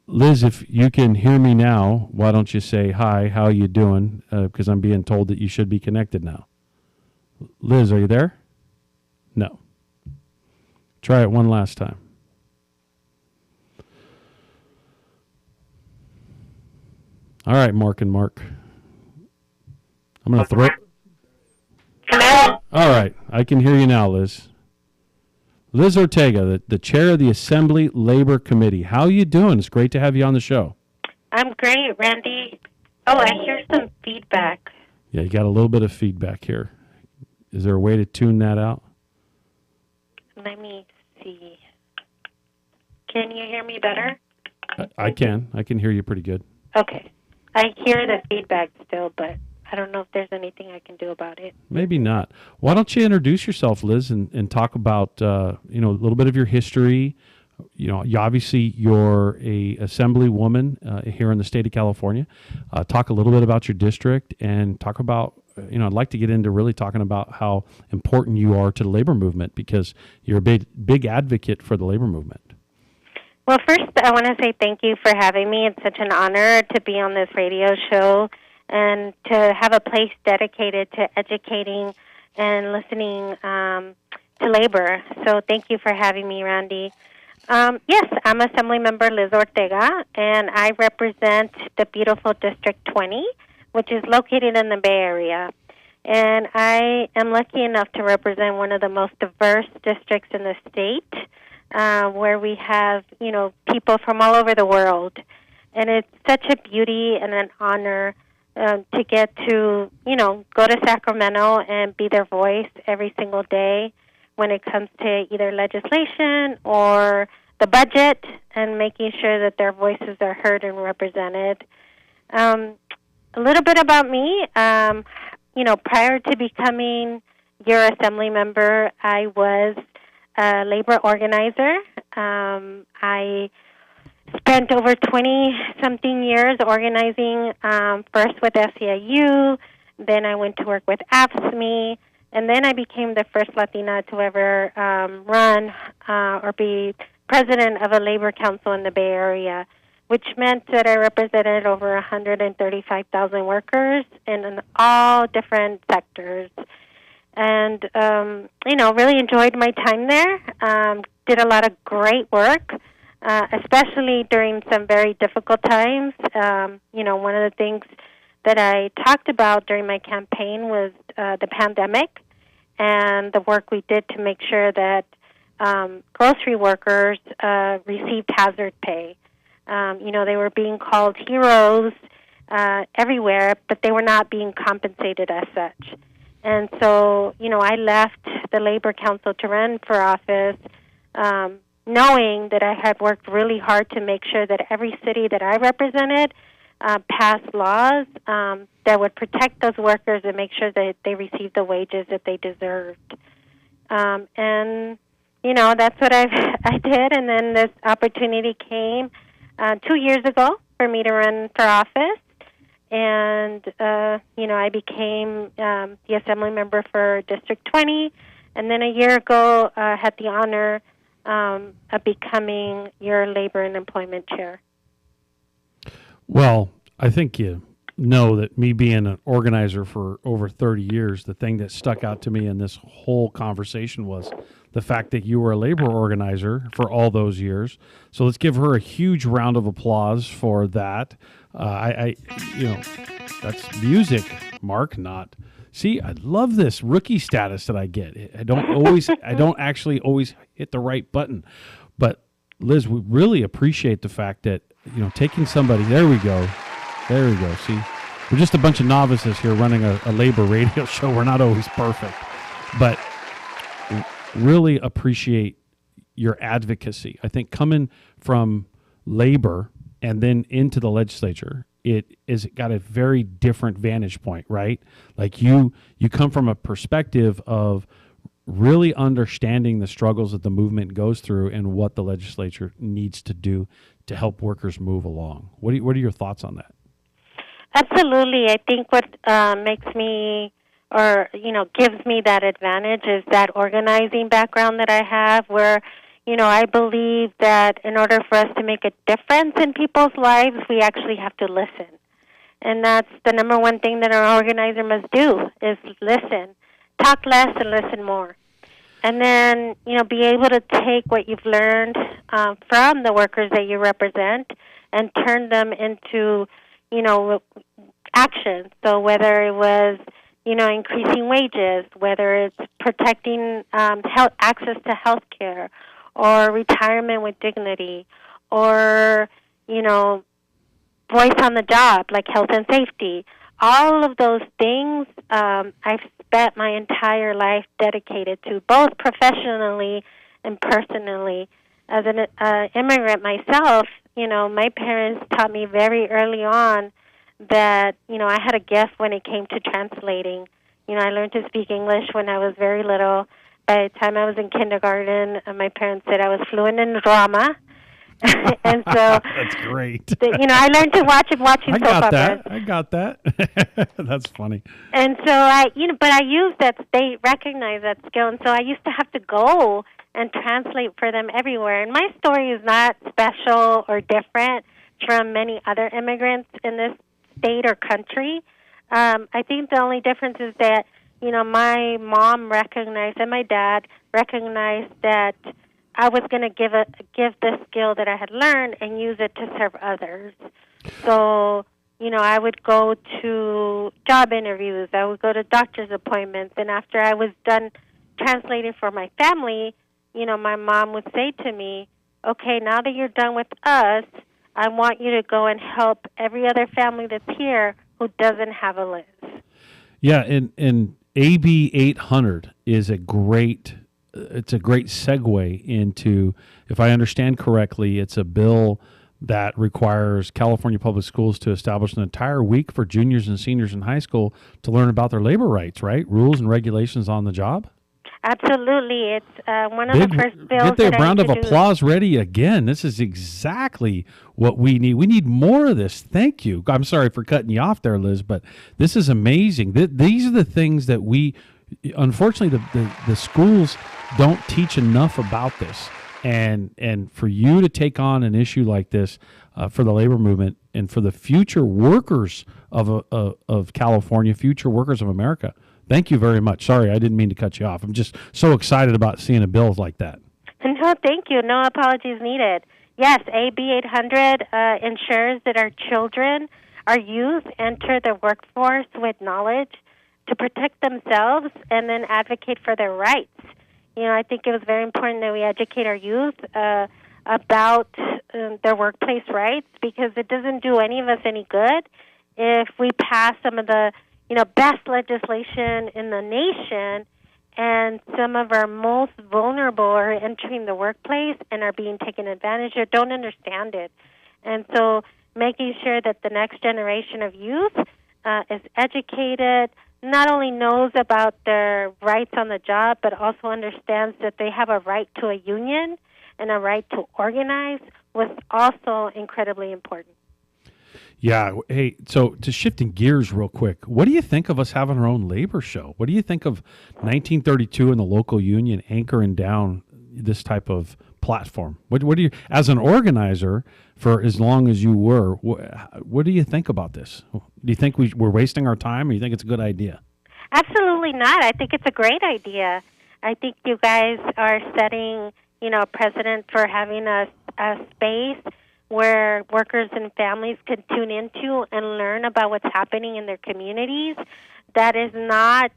Liz, if you can hear me now, why don't you say hi, how you doing? Because I'm being told that you should be connected now. Liz, are you there? No. Try it one last time. All right, Mark and Mark. I'm going to throw... Hello? All right, I can hear you now, Liz. Liz Ortega, the chair of the Assembly Labor Committee. How are you doing? It's great to have you on the show. I'm great, Randy. Oh, I hear some feedback. Yeah, you got a little bit of feedback here. Is there a way to tune that out? Let me see. Can you hear me better? I can hear you pretty good. Okay. I hear the feedback still, but I don't know if there's anything I can do about it. Maybe not. Why don't you introduce yourself, Liz, and talk about a little bit of your history. You're a assemblywoman here in the state of California. Talk a little bit about your district and talk about, I'd like to get into really talking about how important you are to the labor movement, because you're a big advocate for the labor movement. Well, first, I want to say thank you for having me. It's such an honor to be on this radio show and to have a place dedicated to educating and listening to labor. So thank you for having me, Randy. Yes, I'm Assemblymember Liz Ortega, and I represent the beautiful District 20, which is located in the Bay Area. And I am lucky enough to represent one of the most diverse districts in the state, where we have, people from all over the world. And it's such a beauty and an honor to get to, go to Sacramento and be their voice every single day when it comes to either legislation or the budget, and making sure that their voices are heard and represented. A little bit about me. Prior to becoming your assembly member, I was a labor organizer. I spent over 20-something years organizing, first with SEIU, then I went to work with AFSCME, and then I became the first Latina to ever run or be president of a labor council in the Bay Area, which meant that I represented over 135,000 workers in all different sectors. And, really enjoyed my time there. Did a lot of great work, especially during some very difficult times. One of the things that I talked about during my campaign was the pandemic and the work we did to make sure that grocery workers received hazard pay. They were being called heroes everywhere, but they were not being compensated as such. And so, I left the Labor Council to run for office, knowing that I had worked really hard to make sure that every city that I represented passed laws that would protect those workers and make sure that they received the wages that they deserved. That's what I did. And then this opportunity came 2 years ago for me to run for office. And, I became the assembly member for District 20. And then a year ago, had the honor of becoming your labor and employment chair. Well, I think you know that me being an organizer for over 30 years, the thing that stuck out to me in this whole conversation was the fact that you were a labor organizer for all those years. So let's give her a huge round of applause for that. That's music, Mark, not. See, I love this rookie status that I get. I don't actually always hit the right button. But Liz, we really appreciate the fact that, taking somebody, there we go. See, we're just a bunch of novices here running a labor radio show. We're not always perfect, but really appreciate your advocacy. I think coming from labor and then into the legislature, it is got a very different vantage point, right? Like you come from a perspective of really understanding the struggles that the movement goes through and what the legislature needs to do to help workers move along. What are your thoughts on that? Absolutely. I think what makes me or, gives me that advantage is that organizing background that I have where, I believe that in order for us to make a difference in people's lives, we actually have to listen. And that's the number one thing that an organizer must do is listen. Talk less and listen more. And then, be able to take what you've learned from the workers that you represent and turn them into, action. So whether it was, increasing wages, whether it's protecting health, access to health care, or retirement with dignity, or, voice on the job, like health and safety. All of those things I've spent my entire life dedicated to, both professionally and personally, as an immigrant myself, my parents taught me very early on that, I had a gift when it came to translating. I learned to speak English when I was very little. By the time I was in kindergarten, my parents said I was fluent in drama. And so that's great. I learned to watching soap operas. I got that. That's funny. And so but I used that. They recognized that skill, and so I used to have to go and translate for them everywhere. And my story is not special or different from many other immigrants in this state or country. I think the only difference is that my mom recognized and my dad recognized that I was going to give the skill that I had learned and use it to serve others. So, I would go to job interviews. I would go to doctor's appointments. And after I was done translating for my family, my mom would say to me, okay, now that you're done with us, I want you to go and help every other family that's here who doesn't have a Liz. Yeah, and AB 800 is a great segue into, if I understand correctly, it's a bill that requires California Public Schools to establish an entire week for juniors and seniors in high school to learn about their labor rights, right? Rules and regulations on the job? Absolutely. It's one of the first bills. Get the round of applause ready again. This is exactly what we need. We need more of this. Thank you. I'm sorry for cutting you off there, Liz, but this is amazing. These are the things that unfortunately, the schools don't teach enough about this. And for you to take on an issue like this for the labor movement and for the future workers of California, future workers of America, thank you very much. Sorry, I didn't mean to cut you off. I'm just so excited about seeing a bill like that. No, thank you. No apologies needed. Yes, AB 800 ensures that our children, our youth, enter the workforce with knowledge to protect themselves and then advocate for their rights. I think it was very important that we educate our youth about their workplace rights, because it doesn't do any of us any good if we pass some of the best legislation in the nation and some of our most vulnerable are entering the workplace and are being taken advantage of, don't understand it. And so making sure that the next generation of youth is educated, not only knows about their rights on the job, but also understands that they have a right to a union and a right to organize, was also incredibly important. Yeah. Hey, so to shifting gears real quick, what do you think of us having our own labor show? What do you think of 1932 and the local union anchoring down this type of platform? What do you, as an organizer for as long as you were, what do you think about this? Do you think we're wasting our time, or do you think it's a good idea? Absolutely not. I think it's a great idea. I think you guys are setting, a precedent for having a space where workers and families can tune into and learn about what's happening in their communities. That is not,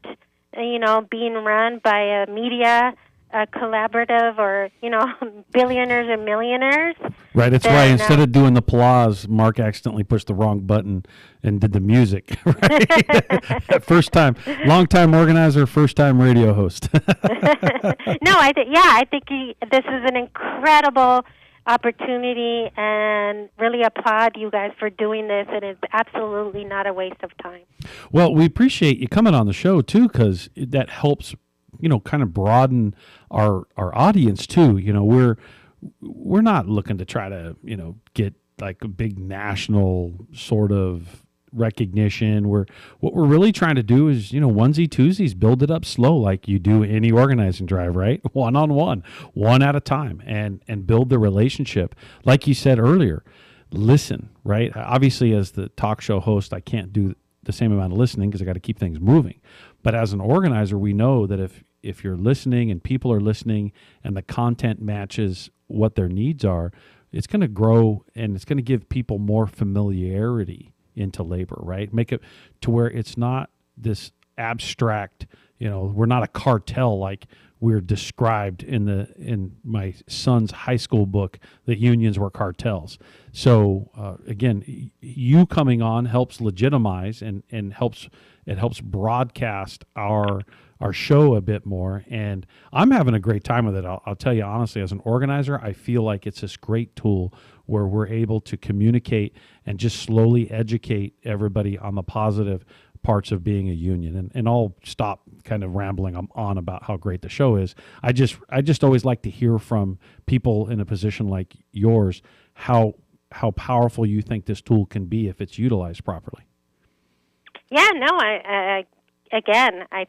being run by a media collaborative or, billionaires and millionaires. Right, that's why instead of doing the applause, Mark accidentally pushed the wrong button and did the music. Right? First time, long-time organizer, first-time radio host. No, I think this is an incredible opportunity, and really applaud you guys for doing this. And it's absolutely not a waste of time. Well, we appreciate you coming on the show too, because that helps, kind of broaden our audience too. We're not looking to try to, get like a big national sort of recognition. What we're really trying to do is, onesie twosies, build it up slow like you do any organizing drive, right? One-on-one, one at a time, and build the relationship. Like you said earlier, listen, right? Obviously, as the talk show host, I can't do the same amount of listening because I got to keep things moving. But as an organizer, we know that if you're listening and people are listening and the content matches what their needs are, it's going to grow and it's going to give people more familiarity into labor, right? Make it to where it's not this abstract, we're not a cartel like we're described in my son's high school book that unions were cartels. So again, you coming on helps legitimize and helps broadcast our our show a bit more. And I'm having a great time with it. I'll tell you honestly, as an organizer, I feel like it's this great tool where we're able to communicate and just slowly educate everybody on the positive parts of being a union. And I'll stop kind of rambling on about how great the show is. I just always like to hear from people in a position like yours how powerful you think this tool can be if it's utilized properly. Yeah, no, I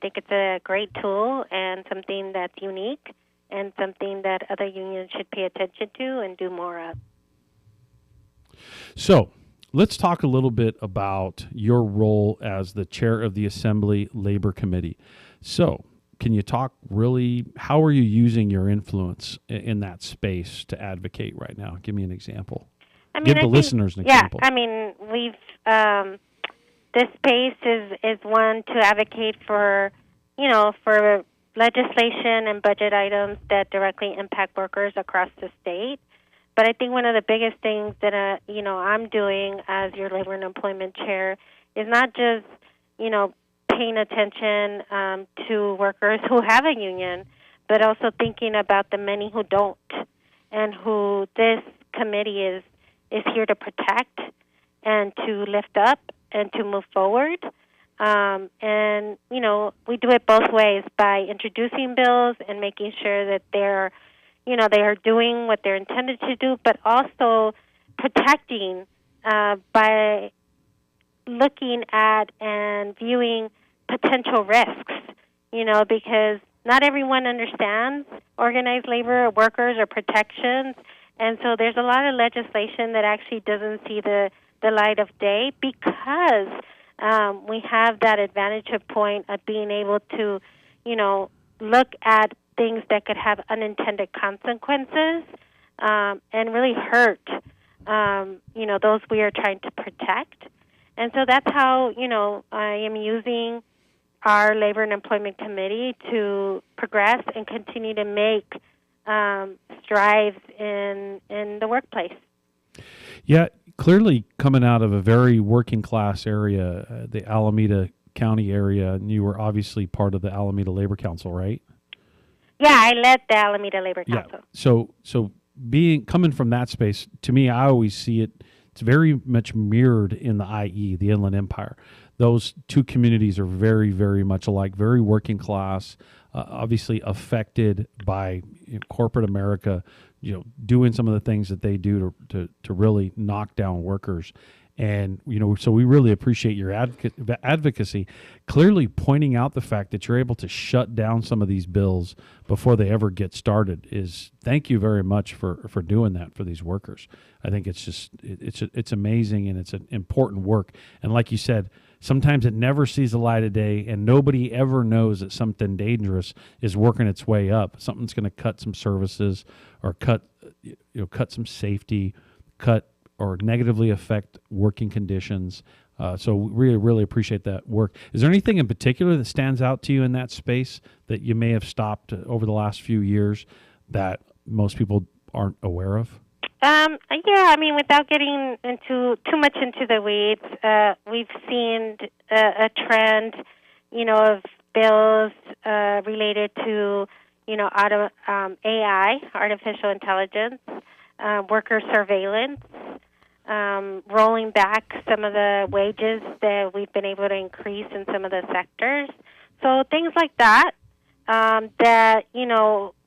think it's a great tool and something that's unique and something that other unions should pay attention to and do more of. So let's talk a little bit about your role as the chair of the Assembly Labor Committee. So can you talk really, how are you using your influence in that space to advocate right now? Give me an example. Give the listeners an example. Yeah, I mean, we've this space is one to advocate for, for legislation and budget items that directly impact workers across the state. But I think one of the biggest things that I'm doing as your labor and employment chair is not just paying attention to workers who have a union, but also thinking about the many who don't, and who this committee is here to protect and to lift up and to move forward. And we do it both ways, by introducing bills and making sure that they are doing what they're intended to do, but also protecting by looking at and viewing potential risks, because not everyone understands organized labor or workers or protections. And so there's a lot of legislation that actually doesn't see the light of day, because we have that advantage point of being able to, look at things that could have unintended consequences and really hurt, those we are trying to protect. And so that's how, I am using our Labor and Employment Committee to progress and continue to make strides in the workplace. Yeah, clearly coming out of a very working class area, the Alameda County area, and you were obviously part of the Alameda Labor Council, right? Yeah, I led the Alameda Labor Council. Yeah. So coming from that space, to me, I always see it's very much mirrored in the IE, the Inland Empire. Those two communities are very, very much alike, very working class, obviously affected by corporate America, doing some of the things that they do to really knock down workers. And, so we really appreciate your advocacy, clearly pointing out the fact that you're able to shut down some of these bills before they ever get started. Thank you very much for doing that for these workers. I think it's just, it's amazing, and it's an important work. And like you said, sometimes it never sees the light of day, and nobody ever knows that something dangerous is working its way up. Something's going to cut some services or cut some safety, or negatively affect working conditions. So we really appreciate that work. Is there anything in particular that stands out to you in that space that you may have stopped over the last few years that most people aren't aware of? Without getting too much into the weeds, we've seen a trend, of bills related to, AI, artificial intelligence, worker surveillance, rolling back some of the wages that we've been able to increase in some of the sectors. So things like that, that,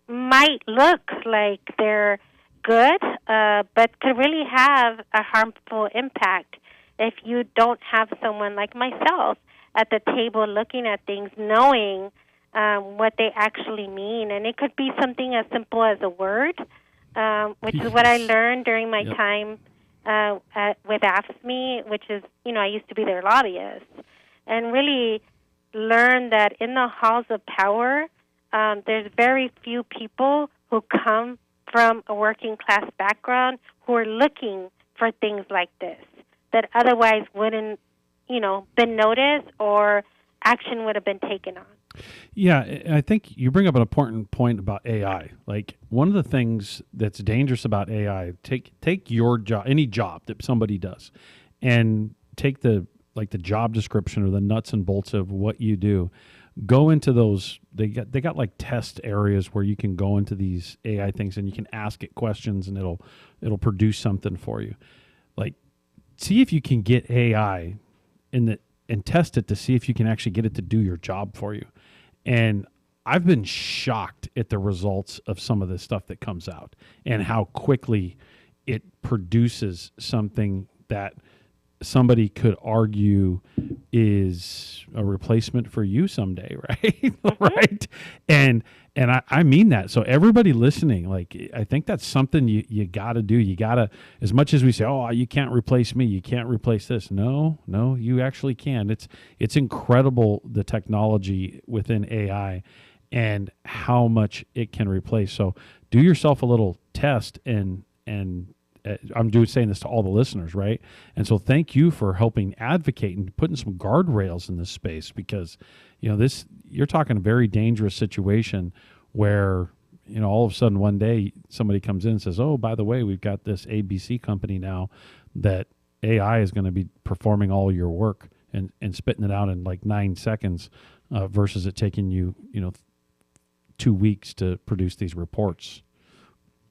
might look like they're good, but could really have a harmful impact if you don't have someone like myself at the table looking at things, knowing what they actually mean. And it could be something as simple as a word, which is what I learned during my time with AFSCME, which is, I used to be their lobbyist, and really learned that in the halls of power, there's very few people who come from a working class background who are looking for things like this that otherwise wouldn't, been noticed or action would have been taken on. Yeah, I think you bring up an important point about AI. Like, one of the things that's dangerous about AI, take your job, any job that somebody does, and take the job description or the nuts and bolts of what you do. go into those. They got like test areas where you can go into these AI things and you can ask it questions and it'll produce something for you. Like, see if you can get AI and test it to see if you can actually get it to do your job for you. And I've been shocked at the results of some of this stuff that comes out and how quickly it produces something that somebody could argue is a replacement for you someday, right? Right. And I mean that. So everybody listening, like, I think that's something you got to do. You got to, as much as we say, oh, you can't replace me, you can't replace this. No, you actually can. It's incredible, the technology within AI and how much it can replace. So do yourself a little test and I'm saying this to all the listeners, right? And so thank you for helping advocate and putting some guardrails in this space, because, you're talking a very dangerous situation where, all of a sudden one day somebody comes in and says, oh, by the way, we've got this ABC company now that AI is going to be performing all your work and spitting it out in like 9 seconds versus it taking you, 2 weeks to produce these reports.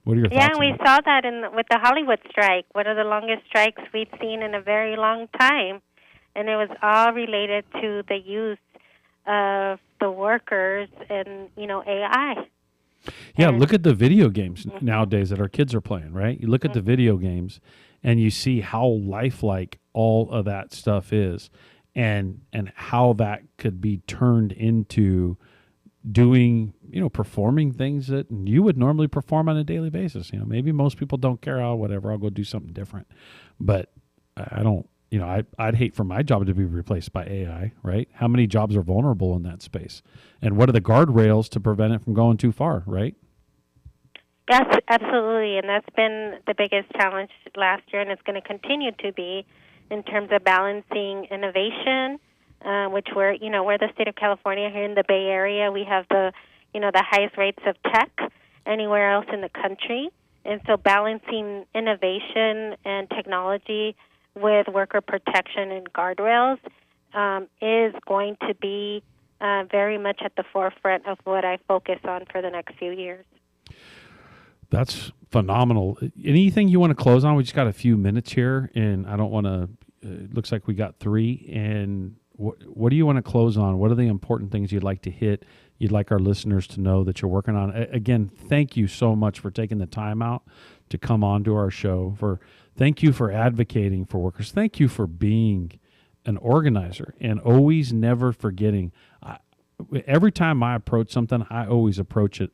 What are your thoughts? Yeah, we saw that with the Hollywood strike, one of the longest strikes we've seen in a very long time. And it was all related to the use of the workers and, AI. Yeah, look at the video games nowadays that our kids are playing, right? You look at the video games and you see how lifelike all of that stuff is and how that could be turned into doing, performing things that you would normally perform on a daily basis. Maybe most people don't care, whatever, I'll go do something different. But I don't, I'd hate for my job to be replaced by AI, right? How many jobs are vulnerable in that space? And what are the guardrails to prevent it from going too far, right? Yes, absolutely. And that's been the biggest challenge last year, and it's going to continue to be in terms of balancing innovation, which we're the state of California here in the Bay Area. We have the highest rates of tech anywhere else in the country. And so balancing innovation and technology with worker protection and guardrails is going to be very much at the forefront of what I focus on for the next few years. That's phenomenal. Anything you want to close on? We just got a few minutes here, and I don't want to, it looks like we got 3. And what do you want to close on? What are the important things you'd like to hit, you'd like our listeners to know that you're working on? Again, thank you so much for taking the time out to come on to our show. Thank you for advocating for workers. Thank you for being an organizer and always never forgetting. Every time I approach something, I always approach it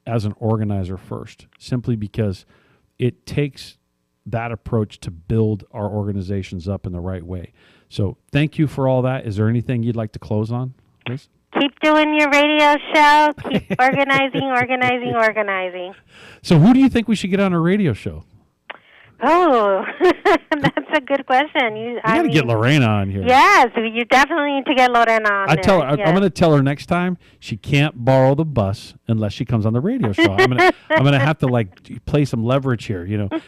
as an organizer first, simply because it takes that approach to build our organizations up in the right way. So thank you for all that. Is there anything you'd like to close on, Liz? Keep doing your radio show. Keep organizing. So who do you think we should get on a radio show? Oh, that's a good question. You got to get Lorena on here. Yes, you definitely need to get Lorena on. I'm going to tell her next time she can't borrow the bus unless she comes on the radio show. I'm going to have to play some leverage here.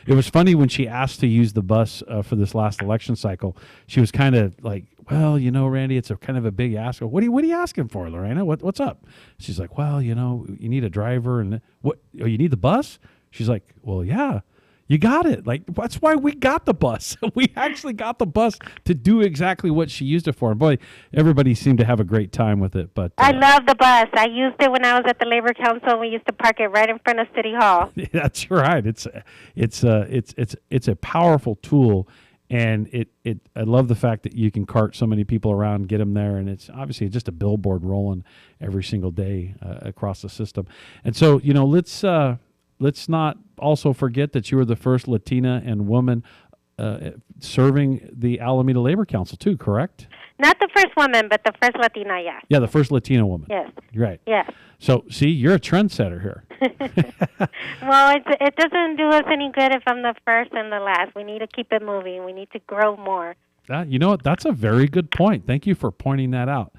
It was funny when she asked to use the bus for this last election cycle. She was kind of like, well, Randy, it's a kind of a big ask. What are you asking for, Lorena? What's up? She's like, well, you need a driver, and what? Oh, you need the bus? She's like, well, yeah. You got it. That's why we got the bus. We actually got the bus to do exactly what she used it for. And boy, everybody seemed to have a great time with it. But I love the bus. I used it when I was at the Labor Council. We used to park it right in front of City Hall. That's right. It's a powerful tool, and I love the fact that you can cart so many people around, get them there, and it's obviously just a billboard rolling every single day across the system. And so let's not also forget that you were the first Latina and woman serving the Alameda Labor Council too, correct? Not the first woman, but the first Latina, yes. Yeah, the first Latina woman. Yes. Right. Yes. So, see, you're a trendsetter here. Well, it doesn't do us any good if I'm the first and the last. We need to keep it moving. We need to grow more. You know what? That's a very good point. Thank you for pointing that out.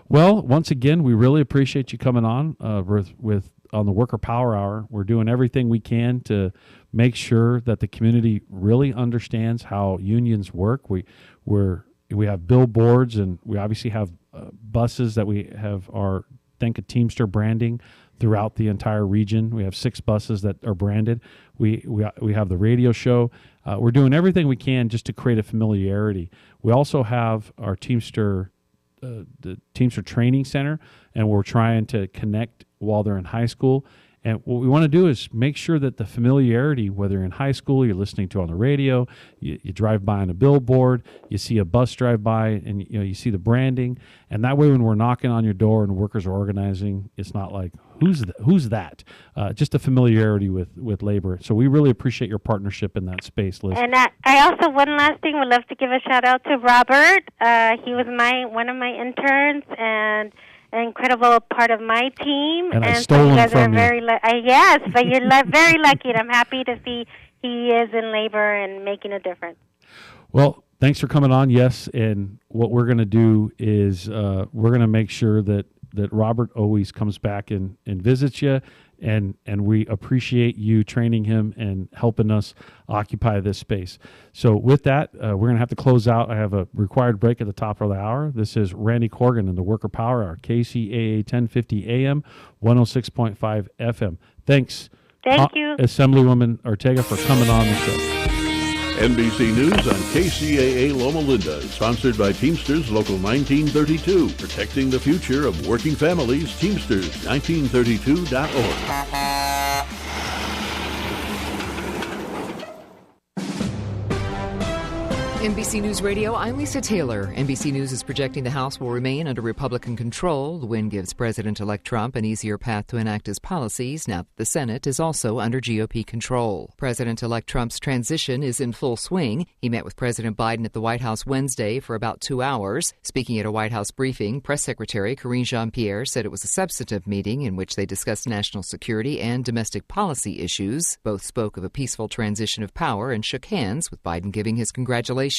Well, once again, we really appreciate you coming on on the Worker Power Hour. We're doing everything we can to make sure that the community really understands how unions work. We're we have billboards, and we obviously have buses that we have our Think of Teamster branding throughout the entire region. We have 6 buses that are branded. We have the radio show. We're doing everything we can just to create a familiarity. We also have our Teamster, the Teamster Training Center, and we're trying to connect while they're in high school. And what we want to do is make sure that the familiarity, whether you're in high school, you're listening to on the radio, you drive by on a billboard, you see a bus drive by, and you see the branding. And that way, when we're knocking on your door and workers are organizing, it's not like, who's that? Just a familiarity with labor. So we really appreciate your partnership in that space, Liz. And I also, one last thing, would love to give a shout out to Robert. He was one of my interns, and an incredible part of my team. And I stole him from you. Yes, but you're very lucky, and I'm happy to see he is in labor and making a difference. Well, thanks for coming on. Yes, and what we're going to do is we're going to make sure that Robert always comes back and visits you, and we appreciate you training him and helping us occupy this space. So with that, we're going to have to close out. I have a required break at the top of the hour. This is Randy Corrigan in the Worker Power Hour, KCAA 1050 AM, 106.5 FM. Thanks. Thank you, Assemblywoman Ortega, for coming on the show. NBC News on KCAA Loma Linda, sponsored by Teamsters Local 1932, protecting the future of working families. Teamsters 1932.org. NBC News Radio, I'm Lisa Taylor. NBC News is projecting the House will remain under Republican control. The win gives President-elect Trump an easier path to enact his policies now that the Senate is also under GOP control. President-elect Trump's transition is in full swing. He met with President Biden at the White House Wednesday for about 2 hours. Speaking at a White House briefing, Press Secretary Karine Jean-Pierre said it was a substantive meeting in which they discussed national security and domestic policy issues. Both spoke of a peaceful transition of power and shook hands, with Biden giving his congratulations.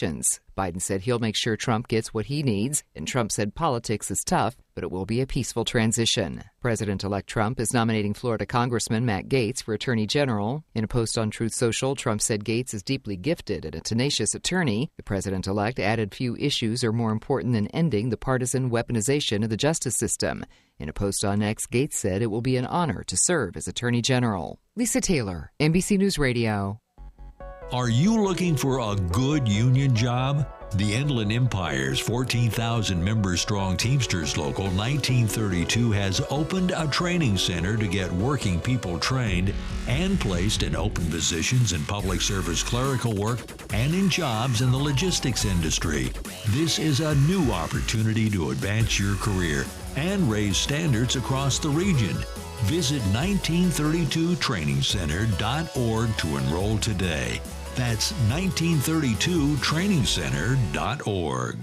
Biden said he'll make sure Trump gets what he needs, and Trump said politics is tough, but it will be a peaceful transition. President-elect Trump is nominating Florida Congressman Matt Gaetz for Attorney General. In a post on Truth Social, Trump said Gaetz is deeply gifted and a tenacious attorney. The president-elect added few issues are more important than ending the partisan weaponization of the justice system. In a post on X, Gaetz said it will be an honor to serve as Attorney General. Lisa Taylor, NBC News Radio. Are you looking for a good union job? The Inland Empire's 14,000 member strong Teamsters Local 1932 has opened a training center to get working people trained and placed in open positions in public service clerical work and in jobs in the logistics industry. This is a new opportunity to advance your career and raise standards across the region. Visit 1932trainingscenter.org to enroll today. That's 1932trainingscenter.org.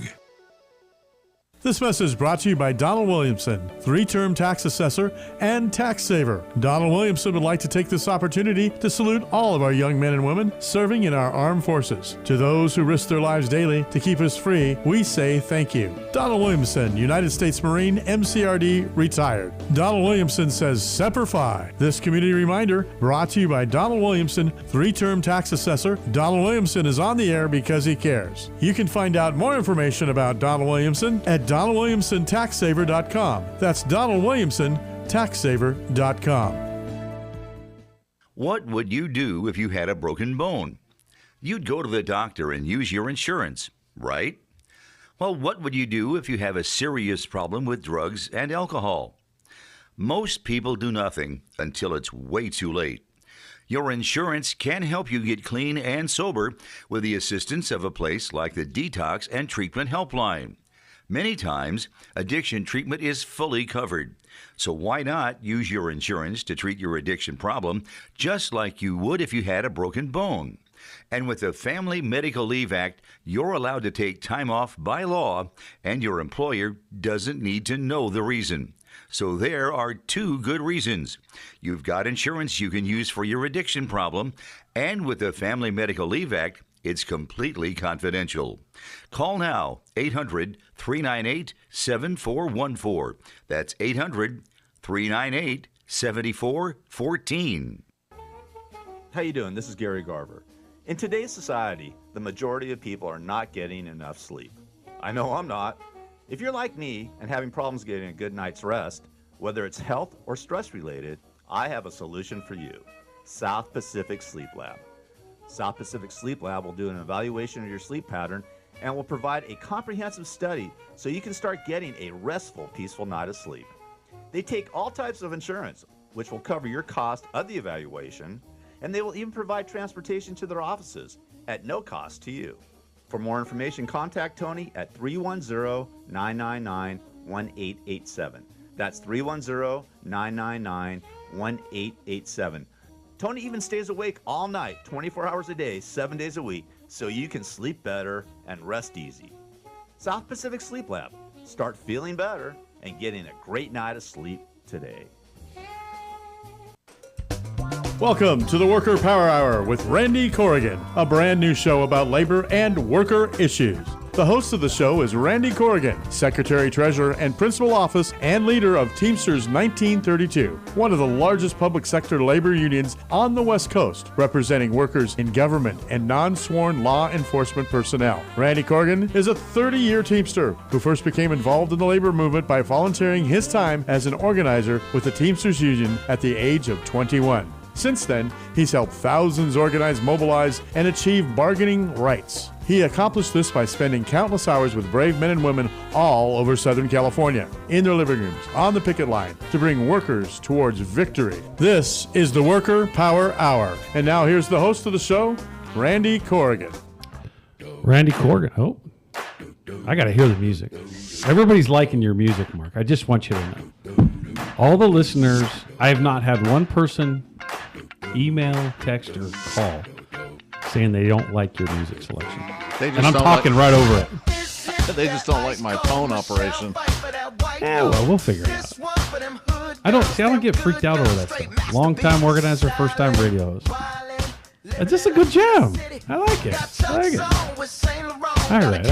This message brought to you by Donald Williamson, 3-term tax assessor and tax saver. Donald Williamson would like to take this opportunity to salute all of our young men and women serving in our armed forces. To those who risk their lives daily to keep us free, we say thank you. Donald Williamson, United States Marine, MCRD, retired. Donald Williamson says Semper Fi. This community reminder brought to you by Donald Williamson, 3-term tax assessor. Donald Williamson is on the air because he cares. You can find out more information about Donald Williamson at DonaldWilliamsonTaxSaver.com. That's DonaldWilliamsonTaxSaver.com. What would you do if you had a broken bone? You'd go to the doctor and use your insurance, right? Well, what would you do if you have a serious problem with drugs and alcohol? Most people do nothing until it's way too late. Your insurance can help you get clean and sober with the assistance of a place like the Detox and Treatment Helpline. Many times, addiction treatment is fully covered. So why not use your insurance to treat your addiction problem just like you would if you had a broken bone? And with the Family Medical Leave Act, you're allowed to take time off by law, and your employer doesn't need to know the reason. So there are 2 good reasons. You've got insurance you can use for your addiction problem, and with the Family Medical Leave Act, it's completely confidential. Call now, 800-398-7414. That's 800-398-7414. How you doing? This is Gary Garver. In today's society, the majority of people are not getting enough sleep. I know I'm not. If you're like me and having problems getting a good night's rest, whether it's health or stress related, I have a solution for you. South Pacific Sleep Lab. South Pacific Sleep Lab will do an evaluation of your sleep pattern and will provide a comprehensive study so you can start getting a restful, peaceful night of sleep. They take all types of insurance, which will cover your cost of the evaluation, and they will even provide transportation to their offices at no cost to you. For more information, contact Tony at 310-999-1887. That's 310-999-1887. Tony even stays awake all night, 24 hours a day, 7 days a week, so you can sleep better and rest easy. South Pacific Sleep Lab. Start feeling better and getting a great night of sleep today. Welcome to the Worker Power Hour with Randy Corrigan, a brand new show about labor and worker issues. The host of the show is Randy Corrigan, Secretary, Treasurer, and Principal Office and leader of Teamsters 1932, one of the largest public sector labor unions on the West Coast, representing workers in government and non-sworn law enforcement personnel. Randy Corrigan is a 30-year Teamster who first became involved in the labor movement by volunteering his time as an organizer with the Teamsters Union at the age of 21. Since then, he's helped thousands organize, mobilize, and achieve bargaining rights. He accomplished this by spending countless hours with brave men and women all over Southern California, in their living rooms, on the picket line, to bring workers towards victory. This is the Worker Power Hour. And now here's the host of the show, Randy Corrigan. Randy Corrigan. Oh, I got to hear the music. Everybody's liking your music, Mark. I just want you to know. All the listeners, I have not had one person email, text, or call saying they don't like your music selection. And I'm talking right over it. They just don't like my phone operation. Yeah, well, we'll figure it out. I don't get freaked out over that stuff. Long-time organizer, first-time radio host. It's just a good jam. I like it. All right.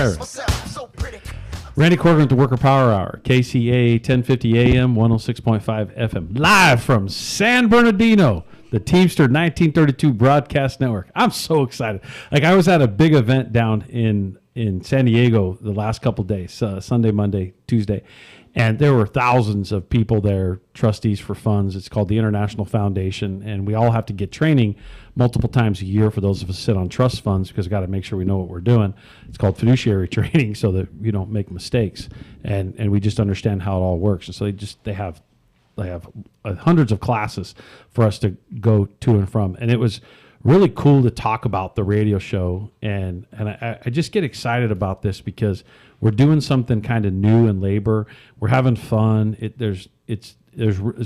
Randy Corrigan with the Worker Power Hour, KCAA 1050 AM, 106.5 FM, live from San Bernardino, the Teamster 1932 Broadcast Network. I'm so excited. Like, I was at a big event down in San Diego the last couple days, Sunday, Monday, Tuesday, and there were thousands of people there, trustees for funds. It's called the International Foundation, and we all have to get training multiple times a year for those of us who sit on trust funds, because we've got to make sure we know what we're doing. It's called fiduciary training, so that you don't make mistakes, and we just understand how it all works. And so they have hundreds of classes for us to go to and from, and it was really cool to talk about the radio show, and I just get excited about this because we're doing something kind of new in labor. We're having fun. It's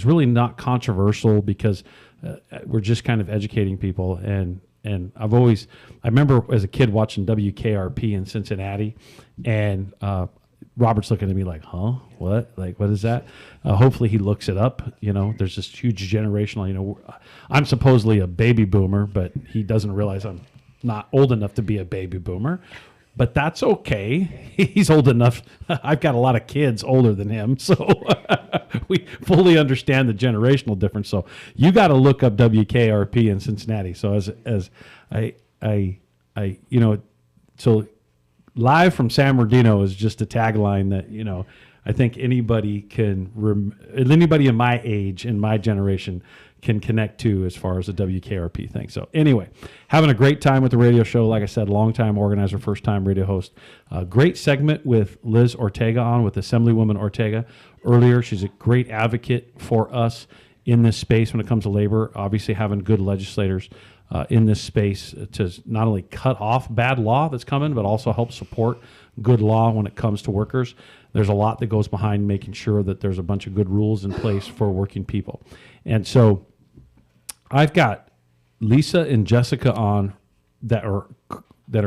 really not controversial because we're just kind of educating people. And I remember as a kid watching WKRP in Cincinnati, and Robert's looking at me like, huh? What? Like, what is that? Hopefully he looks it up. You know, there's this huge generational, I'm supposedly a baby boomer, but he doesn't realize I'm not old enough to be a baby boomer. But that's okay. He's old enough. I've got a lot of kids older than him, so we fully understand the generational difference. So you got to look up WKRP in Cincinnati. So so live from San Bernardino is just a tagline that I think anybody anybody in my age, in my generation, can connect to as far as the WKRP thing. So anyway, having a great time with the radio show. Like I said, long-time organizer, first-time radio host. Great segment with Liz Ortega with Assemblywoman Ortega earlier. She's a great advocate for us in this space when it comes to labor. Obviously, having good legislators in this space to not only cut off bad law that's coming, but also help support good law when it comes to workers. There's a lot that goes behind making sure that there's a bunch of good rules in place for working people. And so I've got Lisa and Jessica on that are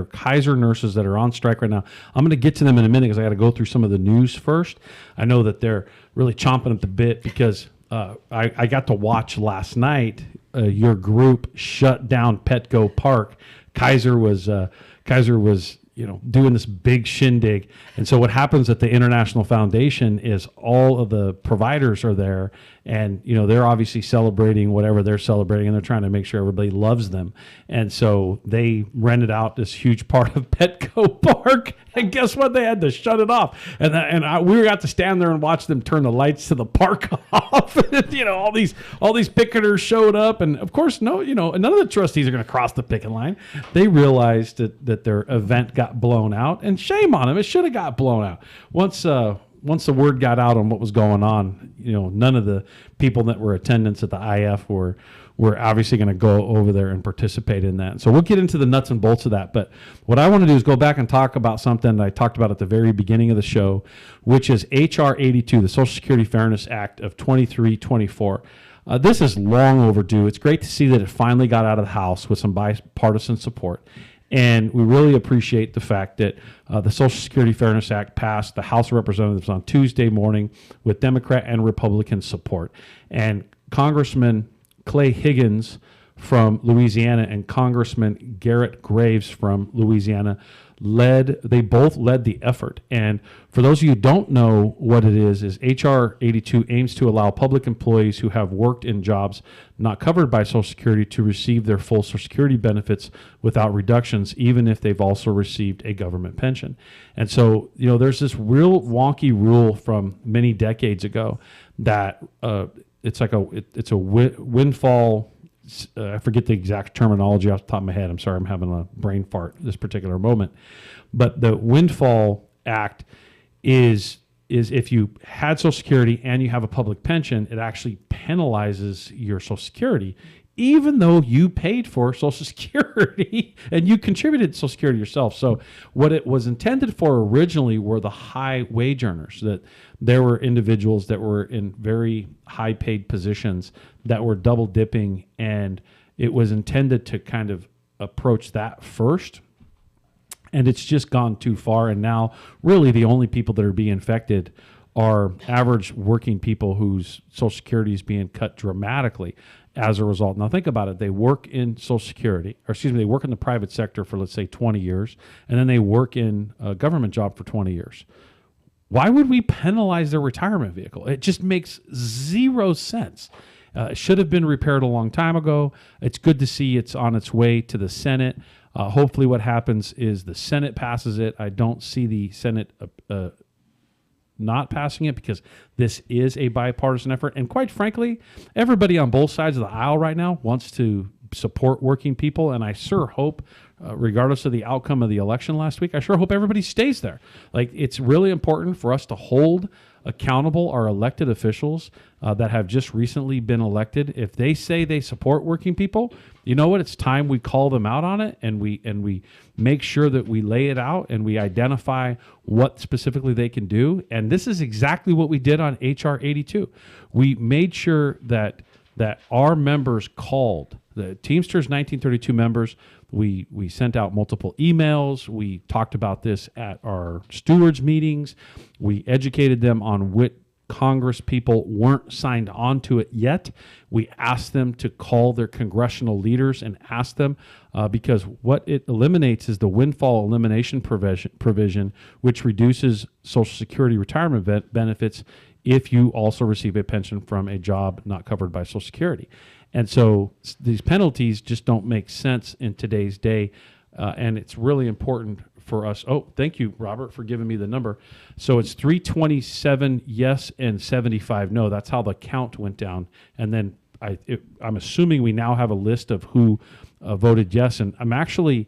Kaiser nurses that are on strike right now. I'm going to get to them in a minute because I got to go through some of the news first. I know that they're really chomping at the bit because I got to watch last night your group shut down Petco Park. Kaiser was doing this big shindig. And so what happens at the International Foundation is all of the providers are there, and they're obviously celebrating whatever they're celebrating, and they're trying to make sure everybody loves them. And so they rented out this huge part of Petco Park, And guess what? They had to shut it off. We got to stand there and watch them turn the lights to the park off. All these picketers showed up. And of course, none of the trustees are going to cross the picket line. They realized that their event got blown out, and shame on them. It should have got blown out. Once the word got out on what was going on, none of the people that were attendants at the IF were obviously going to go over there and participate in that. So we'll get into the nuts and bolts of that. But what I want to do is go back and talk about something that I talked about at the very beginning of the show, which is H.R. 82, the Social Security Fairness Act of 2324. This is long overdue. It's great to see that it finally got out of the House with some bipartisan support. And we really appreciate the fact that the Social Security Fairness Act passed the House of Representatives on Tuesday morning with Democrat and Republican support. And Congressman Clay Higgins from Louisiana and Congressman Garrett Graves from Louisiana they both led the effort. And for those of you who don't know what it is H.R. 82 aims to allow public employees who have worked in jobs not covered by Social Security to receive their full Social Security benefits without reductions, even if they've also received a government pension. And so, there's this real wonky rule from many decades ago that it's a windfall. I forget the exact terminology off the top of my head. I'm sorry, I'm having a brain fart this particular moment. But the Windfall Act is if you had Social Security and you have a public pension, it actually penalizes your Social Security, even though you paid for Social Security and you contributed to Social Security yourself. So what it was intended for originally were the high wage earners, that there were individuals that were in very high paid positions that were double dipping, and it was intended to kind of approach that first. And it's just gone too far. And now really the only people that are being affected are average working people whose Social Security is being cut dramatically as a result. Now think about it. They work in Social Security, they work in the private sector for, let's say, 20 years, and then they work in a government job for 20 years. Why would we penalize their retirement vehicle? It just makes zero sense. It should have been repaired a long time ago. It's good to see it's on its way to the Senate. Hopefully what happens is the Senate passes it. I don't see the Senate not passing it, because this is a bipartisan effort. And quite frankly, everybody on both sides of the aisle right now wants to support working people. And I sure hope, regardless of the outcome of the election last week, I sure hope everybody stays there. Like, it's really important for us to hold accountable our elected officials that have just recently been elected. If they say they support working people, you know what? It's time we call them out on it, and we make sure that we lay it out and we identify what specifically they can do. And this is exactly what we did on H.R. 82. We made sure that our members called the Teamsters 1932 members. We sent out multiple emails. We talked about this at our stewards meetings. We educated them on what Congress people weren't signed on to it yet. We asked them to call their congressional leaders and ask them, because what it eliminates is the windfall elimination provision, which reduces Social Security retirement benefits if you also receive a pension from a job not covered by Social Security. And so these penalties just don't make sense in today's day, and it's really important for us. Oh, thank you, Robert, for giving me the number. So it's 327 yes and 75 no. That's how the count went down. And then I'm assuming we now have a list of who voted yes. And I'm actually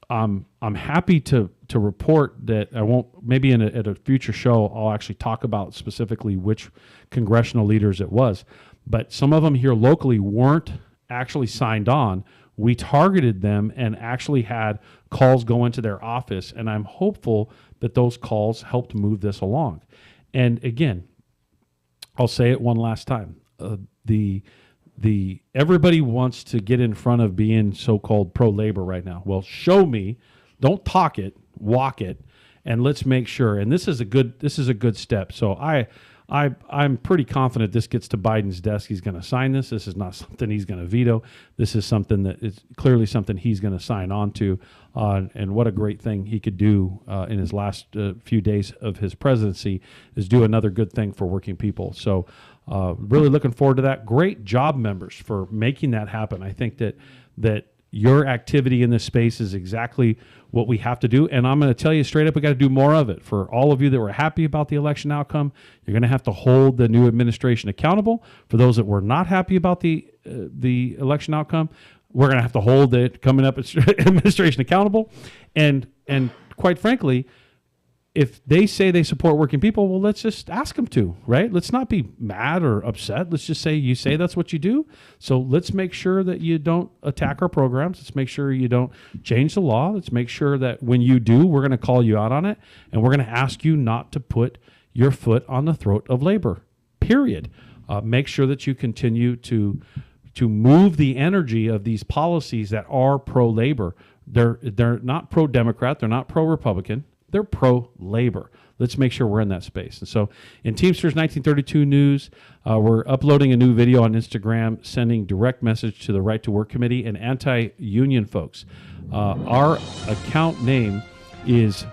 I'm happy to report that I won't, maybe at a future show, I'll actually talk about specifically which congressional leaders it was. But some of them here locally weren't actually signed on. We targeted them and actually had calls go into their office, and I'm hopeful that those calls helped move this along. And again, I'll say it one last time. Everybody wants to get in front of being so-called pro-labor right now. Well, show me. Don't talk it, walk it, and let's make sure. And this is a good step. So I'm pretty confident this gets to Biden's desk. He's going to sign this. This is not something he's going to veto. This is something that is clearly something he's going to sign on to. And what a great thing he could do in his last few days of his presidency is do another good thing for working people. So really looking forward to that. Great job, members, for making that happen. I think that your activity in this space is exactly what we have to do. And I'm going to tell you straight up, we got to do more of it. For all of you that were happy about the election outcome, you're going to have to hold the new administration accountable. For those that were not happy about the election outcome, we're going to have to hold the coming up administration accountable. And quite frankly, if they say they support working people, well, let's just ask them to, right? Let's not be mad or upset. Let's just say, you say that's what you do. So let's make sure that you don't attack our programs. Let's make sure you don't change the law. Let's make sure that when you do, we're going to call you out on it. And we're going to ask you not to put your foot on the throat of labor, period. Make sure that you continue to move the energy of these policies that are pro-labor. They're not pro-Democrat. They're not pro-Republican. They're pro-labor. Let's make sure we're in that space. And so in Teamsters 1932 News, we're uploading a new video on Instagram, sending direct message to the Right to Work Committee and anti-union folks. Our account name is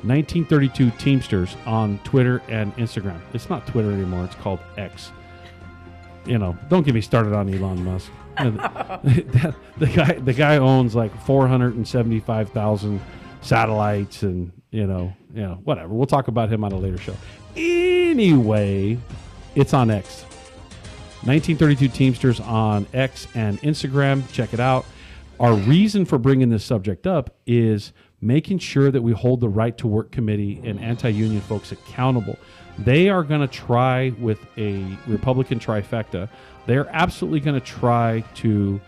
1932 Teamsters on Twitter and Instagram. It's not Twitter anymore. It's called X. Don't get me started on Elon Musk. The guy owns like 475,000 satellites and whatever. We'll talk about him on a later show. Anyway, it's on X. 1932 Teamsters on X and Instagram. Check it out. Our reason for bringing this subject up is making sure that we hold the Right to Work Committee and anti-union folks accountable. They are going to try with a Republican trifecta. They're absolutely going to try to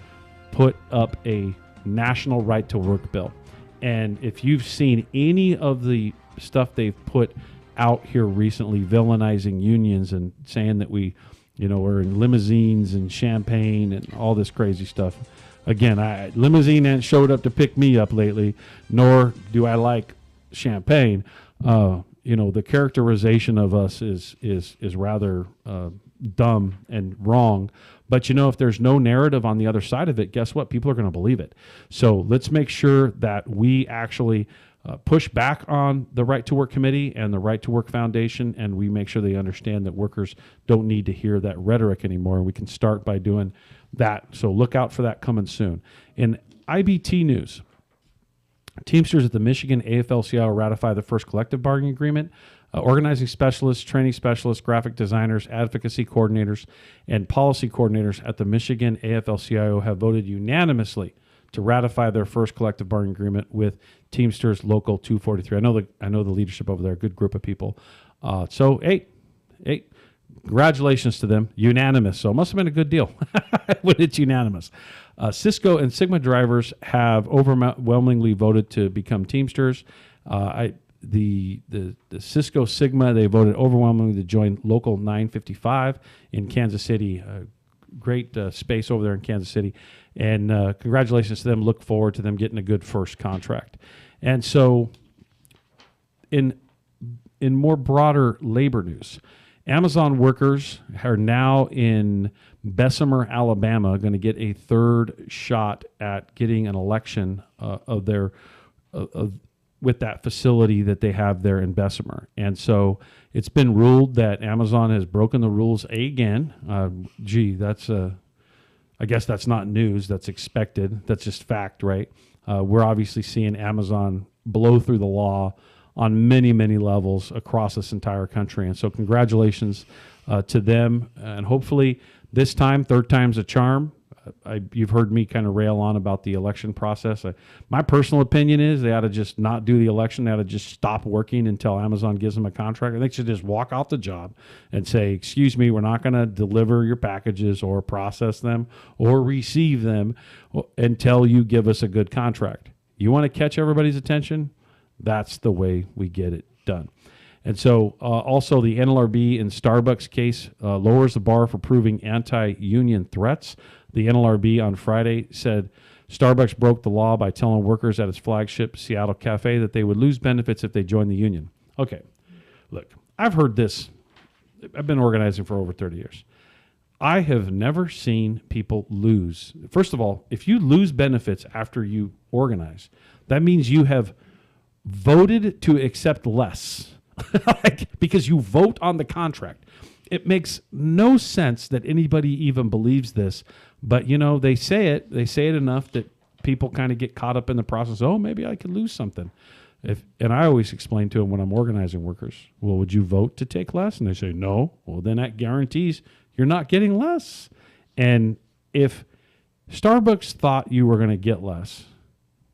put up a national right to work bill. And if you've seen any of the stuff they've put out here recently, villainizing unions and saying that we're in limousines and champagne and all this crazy stuff. Again, limousine ain't showed up to pick me up lately, nor do I like champagne. The characterization of us is rather dumb and wrong. But if there's no narrative on the other side of it, guess what? People are going to believe it. So let's make sure that we actually push back on the Right to Work Committee and the Right to Work Foundation, and we make sure they understand that workers don't need to hear that rhetoric anymore. And we can start by doing that. So look out for that coming soon. In IBT news, Teamsters at the Michigan AFL-CIO ratify the first collective bargaining agreement. Organizing specialists, training specialists, graphic designers, advocacy coordinators, and policy coordinators at the Michigan AFL-CIO have voted unanimously to ratify their first collective bargaining agreement with Teamsters Local 243. I know the leadership over there, a good group of people. So congratulations to them. Unanimous. So it must have been a good deal when it's unanimous. Cisco and Sigma drivers have overwhelmingly voted to become Teamsters. The Cisco Sigma, they voted overwhelmingly to join Local 955 in Kansas City. Great space over there in Kansas City. And congratulations to them. Look forward to them getting a good first contract. And so in more broader labor news, Amazon workers are now in Bessemer, Alabama, going to get a third shot at getting an election with that facility that they have there in Bessemer. And so it's been ruled that Amazon has broken the rules again. I guess that's not news. That's expected. That's just fact, right? We're obviously seeing Amazon blow through the law on many, many levels across this entire country. And so congratulations to them. And hopefully this time, third time's a charm. You've heard me kind of rail on about the election process. My personal opinion is they ought to just not do the election. They ought to just stop working until Amazon gives them a contract. I think they should just walk off the job and say, excuse me, we're not going to deliver your packages or process them or receive them until you give us a good contract. You want to catch everybody's attention? That's the way we get it done. And so also the NLRB in Starbucks case lowers the bar for proving anti-union threats. The NLRB on Friday said Starbucks broke the law by telling workers at its flagship Seattle Cafe that they would lose benefits if they joined the union. Okay, look, I've heard this. I've been organizing for over 30 years. I have never seen people lose. First of all, if you lose benefits after you organize, that means you have voted to accept less because you vote on the contract. It makes no sense that anybody even believes this, but they say it enough that people kind of get caught up in the process. Oh, maybe I could lose something. And I always explain to them when I'm organizing workers, well, would you vote to take less? And they say, no. Well, then that guarantees you're not getting less. And if Starbucks thought you were going to get less,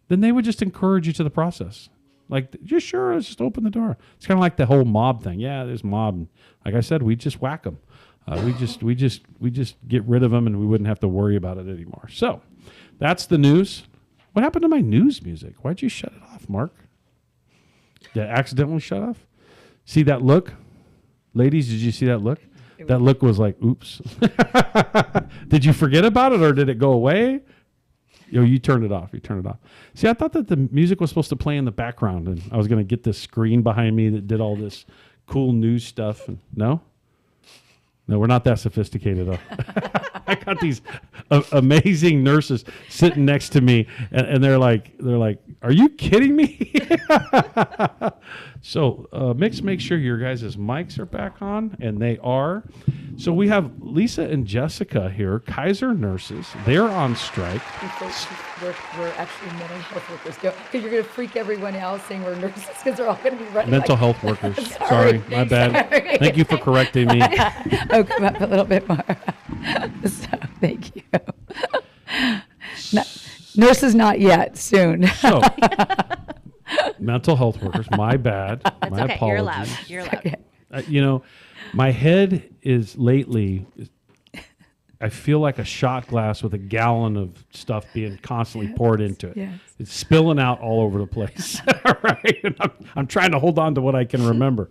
then they would just encourage you to the process. Like, just sure, let's just open the door. It's kind of like the whole mob thing. Yeah, there's mob. And like I said, we just whack them. We just get rid of them, and we wouldn't have to worry about it anymore. So that's the news. What happened to my news music? Why'd you shut it off, Mark? Did I accidentally shut off? See that look? Ladies, did you see that look? That look was like, oops. Did you forget about it, or did it go away? You turned it off. You turned it off. See, I thought that the music was supposed to play in the background, and I was going to get this screen behind me that did all this cool news stuff. And no, we're not that sophisticated. I got these amazing nurses sitting next to me, and they're like, "Are you kidding me?" So, make sure your guys' mics are back on, and they are. So we have Lisa and Jessica here, Kaiser nurses. They're on strike. We're actually mental health workers, because you're going to freak everyone out saying we're nurses, because they're all going to be running. Mental health workers. Sorry, my bad. Sorry. Thank you for correcting me. Oh, come up a little bit more. So, thank you. Nurses, not yet. Soon. So, mental health workers. My bad. That's my okay. apologies. You're allowed. My head is lately, I feel like a shot glass with a gallon of stuff being constantly poured into it. Yes. It's spilling out all over the place. Right? And I'm trying to hold on to what I can remember.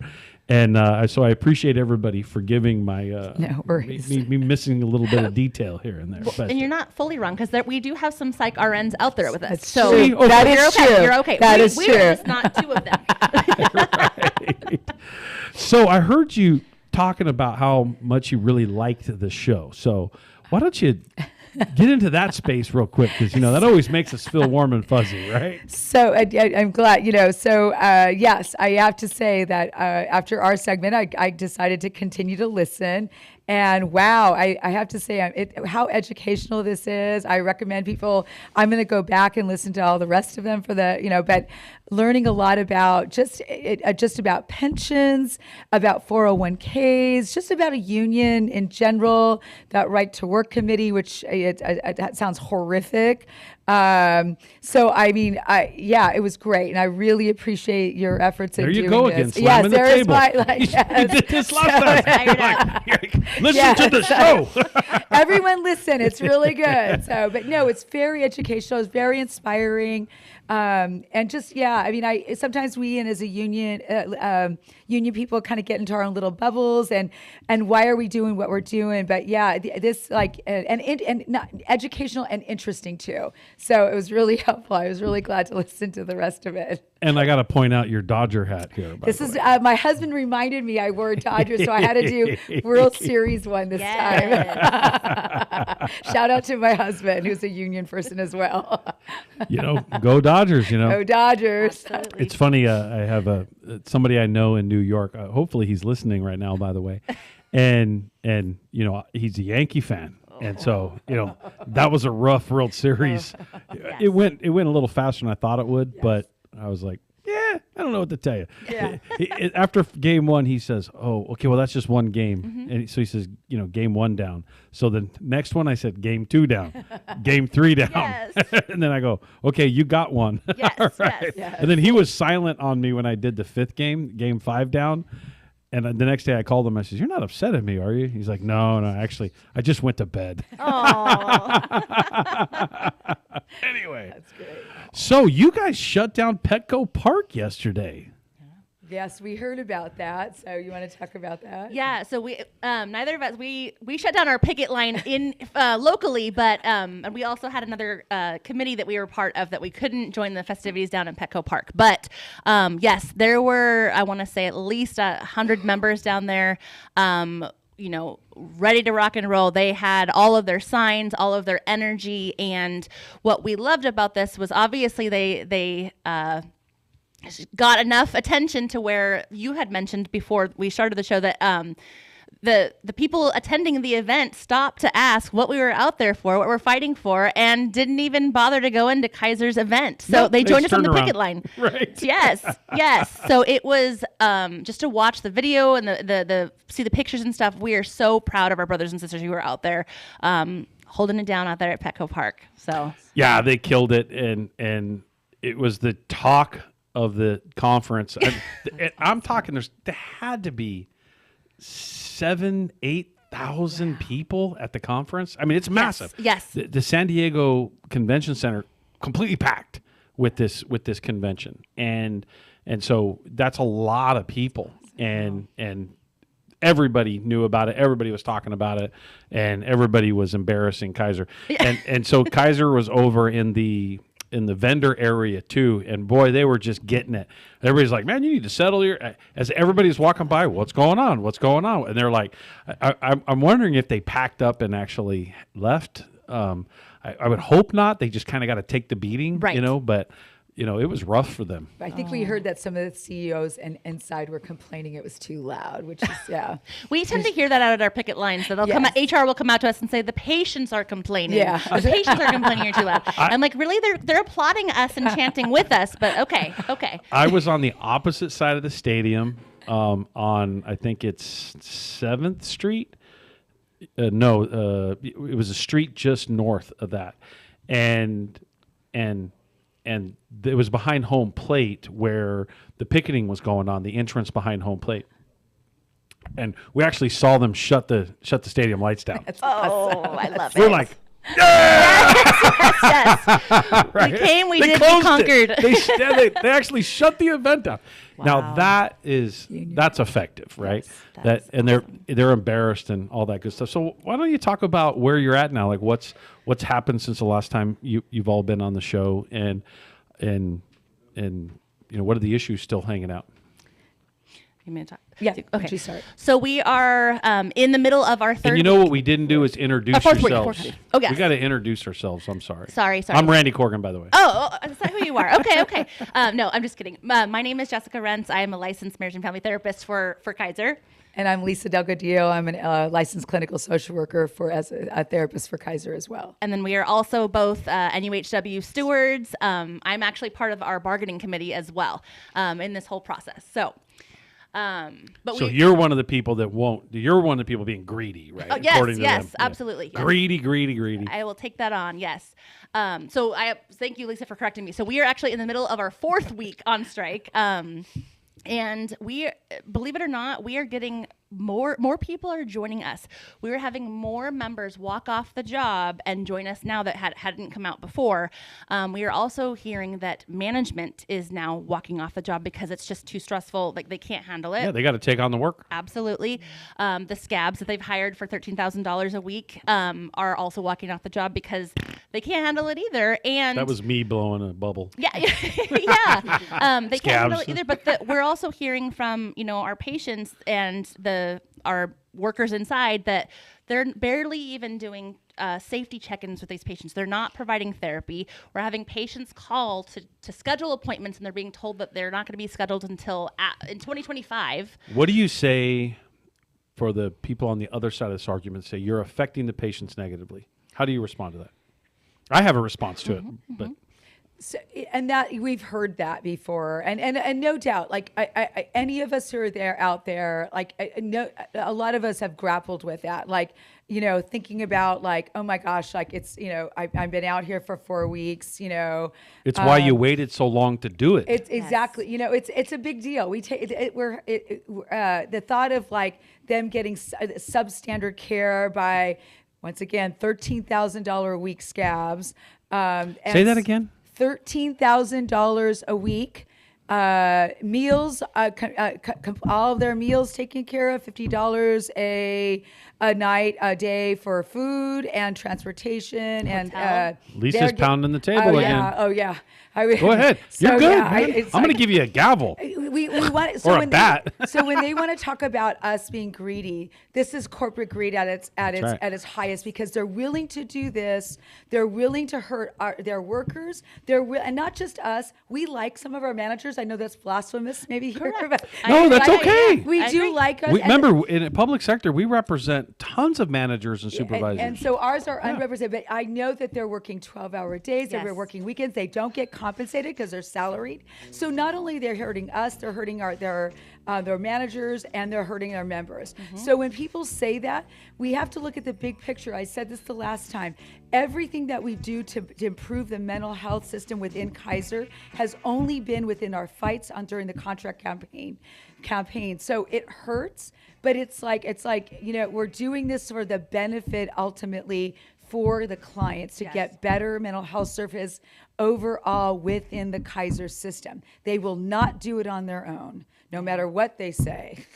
And so I appreciate everybody for giving my no worries. me missing a little bit of detail here and there. But And you're not fully wrong, because we do have some psych RNs out there with us. That's So true. That is you're okay. true. You're okay. That is we true. are just not two of them. Right. So I heard you talking about how much you really liked the show. So why don't you get into that space real quick? Because, that always makes us feel warm and fuzzy, right? So I'm glad, yes, I have to say that after our segment, I decided to continue to listen. And wow, I have to say how educational this is. I recommend people, I'm going to go back and listen to all the rest of them for but learning a lot about just about pensions, about 401ks, just about a union in general, that right to work committee, which that sounds horrific. So it was great, and I really appreciate your efforts in doing this. There you go again, Yes, the there is table. yes. We did this last time. Listen to the show. Everyone listen. It's really good. So, but no, it's very educational. It's very inspiring. And just, sometimes we, and as a union, union people kind of get into our own little bubbles and why are we doing what we're doing? But yeah, this and not educational and interesting too. So it was really helpful. I was really glad to listen to the rest of it. And I got to point out your Dodger hat here. This is my husband reminded me I wore Dodgers, so I had to do World Series one this time. Shout out to my husband, who's a union person as well. Go Dodgers. Go Dodgers. Absolutely. It's funny. I have somebody I know in New York. Hopefully, he's listening right now. By the way, and he's a Yankee fan. And so, that was a rough World Series. Yes. It went a little faster than I thought it would, but I was like, I don't know what to tell you. Yeah. After game one, he says, oh, okay, well, that's just one game. Mm-hmm. And so he says, game one down. So the next one, I said, game two down, game three down. Yes. And then I go, okay, you got one. Yes, Right. yes. And then he was silent on me when I did the fifth game 5 down. And the next day I called him. I said, "You're not upset at me, are you?" He's like, No, actually, I just went to bed." Anyway. That's great. So you guys shut down Petco Park yesterday. Yes, we heard about that. So you want to talk about that? Yeah, so we neither of us we shut down our picket line in locally, but and we also had another committee that we were part of that we couldn't join the festivities down in Petco Park. But yes, there were, I want to say, at least 100 members down there. Ready to rock and roll. They had all of their signs, all of their energy, and what we loved about this was obviously they got enough attention to where you had mentioned before we started the show that the people attending the event stopped to ask what we were out there for, what we're fighting for, and didn't even bother to go into Kaiser's event. So they joined us on the picket line. Right. Yes. So it was just to watch the video and the see the pictures and stuff. We are so proud of our brothers and sisters who were out there holding it down out there at Petco Park. So yeah, they killed it, and it was the talk of the conference. I'm talking. There had to be 7,000-8,000 people at the conference. I mean, it's massive. Yes. The San Diego Convention Center completely packed with this convention, and so that's a lot of people, and everybody knew about it. Everybody was talking about it, and everybody was embarrassing Kaiser. And so Kaiser was over in the vendor area too, and boy, they were just getting it. Everybody's like, "Man, you need to settle here." As everybody's walking by, what's going on? And they're like, I'm wondering if they packed up and actually left. I would hope not. They just kind of got to take the beating, right. But it was rough for them. I think we heard that some of the CEOs and inside were complaining it was too loud, which is, yeah. We tend to hear that out at our picket lines. So they'll come out, HR will come out to us and say, the patients are complaining. Yeah. The patients are complaining you're too loud. I'm like, really? They're applauding us and chanting with us, but okay. I was on the opposite side of the stadium on, I think it's 7th Street. It was a street just north of that. And it was behind home plate where the picketing was going on, the entrance behind home plate. And we actually saw them shut the stadium lights down. I love it. We're like, yes. Right? We came, we They did, we closed conquered. it. They actually shut the event down. Wow. Now that's effective, right? Yes, they're embarrassed and all that good stuff. So why don't you talk about where you're at now? Like what's happened since the last time you've all been on the show, and what are the issues still hanging out? You mean to talk? Yeah. Okay. You start. So we are in the middle of our third. And you know week. what we didn't do is introduce fourth yourselves. week. Oh, yes. We got to introduce ourselves. I'm sorry. Sorry. I'm Randy Corrigan, by the way. Oh, is that who you are? Okay. No, I'm just kidding. My name is Jessica Rentz. I am a licensed marriage and family therapist for Kaiser. And I'm Lisa Delgadillo. I'm a licensed clinical social worker as a therapist for Kaiser as well. And then we are also both NUHW stewards. I'm actually part of our bargaining committee as well in this whole process. So. So you're one of the people that won't. You're one of the people being greedy, right? Oh, yes, absolutely. Yeah. Greedy. I will take that on. Yes. So thank you, Lisa, for correcting me. So we are actually in the middle of our 4th week on strike. And we, believe it or not, we are getting more people are joining us. We were having more members walk off the job and join us now that hadn't come out before. We are also hearing that management is now walking off the job because it's just too stressful. Like they can't handle it. Yeah, they got to take on the work. Absolutely. The scabs that they've hired for $13,000 a week are also walking off the job because they can't handle it either. And that was me blowing a bubble. Yeah. They can't handle it either. But we're also hearing from our patients and our workers inside that they're barely even doing safety check-ins with these patients. They're not providing therapy. We're having patients call to schedule appointments, and they're being told that they're not going to be scheduled until in 2025. What do you say for the people on the other side of this argument? Say you're affecting the patients negatively. How do you respond to that? I have a response to it, but. So, and that we've heard that before, and no doubt, like I any of us who are out there, like a lot of us have grappled with that, like thinking about like, oh my gosh, like it's I've been out here for 4 weeks, It's why you waited so long to do it. It's exactly, it's a big deal. We take the thought of like them getting substandard care by once again $13,000 a week scabs. Say that again. $13,000 a week, meals, all of their meals taken care of, $50 a night, a day for food and transportation. And Lisa's pounding the table again. Oh yeah. Go ahead. You're good. I'm going to give you a gavel. We want or a bat. So when they want to talk about us being greedy, this is corporate greed at its highest, because they're willing to do this. They're willing to hurt their workers. And not just us. We like some of our managers managers. I know that's blasphemous, maybe here, but No, that's but okay. We do like us. We, remember, in a public sector, we represent tons of managers and supervisors. And so ours are unrepresented, but I know that they're working 12-hour days, they're working weekends. They don't get compensated because they're salaried. So not only they're hurting us, they're hurting their managers, and they're hurting our members. So when people say that, we have to look at the big picture. I said this the last time. Everything that we do to improve the mental health system within Kaiser has only been within our fights during the contract campaign. So it hurts, but it's like we're doing this for the benefit ultimately for the clients to get better mental health service overall within the Kaiser system. They will not do it on their own, no matter what they say.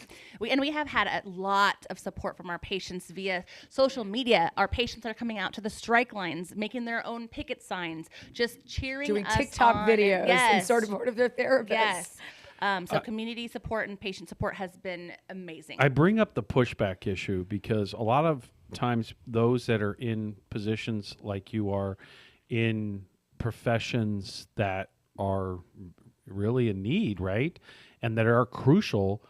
We have had a lot of support from our patients via social media. Our patients are coming out to the strike lines, making their own picket signs, just cheering Doing us TikTok on. videos in Yes. support of their therapists. Yes. So community support and patient support has been amazing. I bring up the pushback issue because a lot of times those that are in positions like you are in professions that are really in need, right? And that are crucial,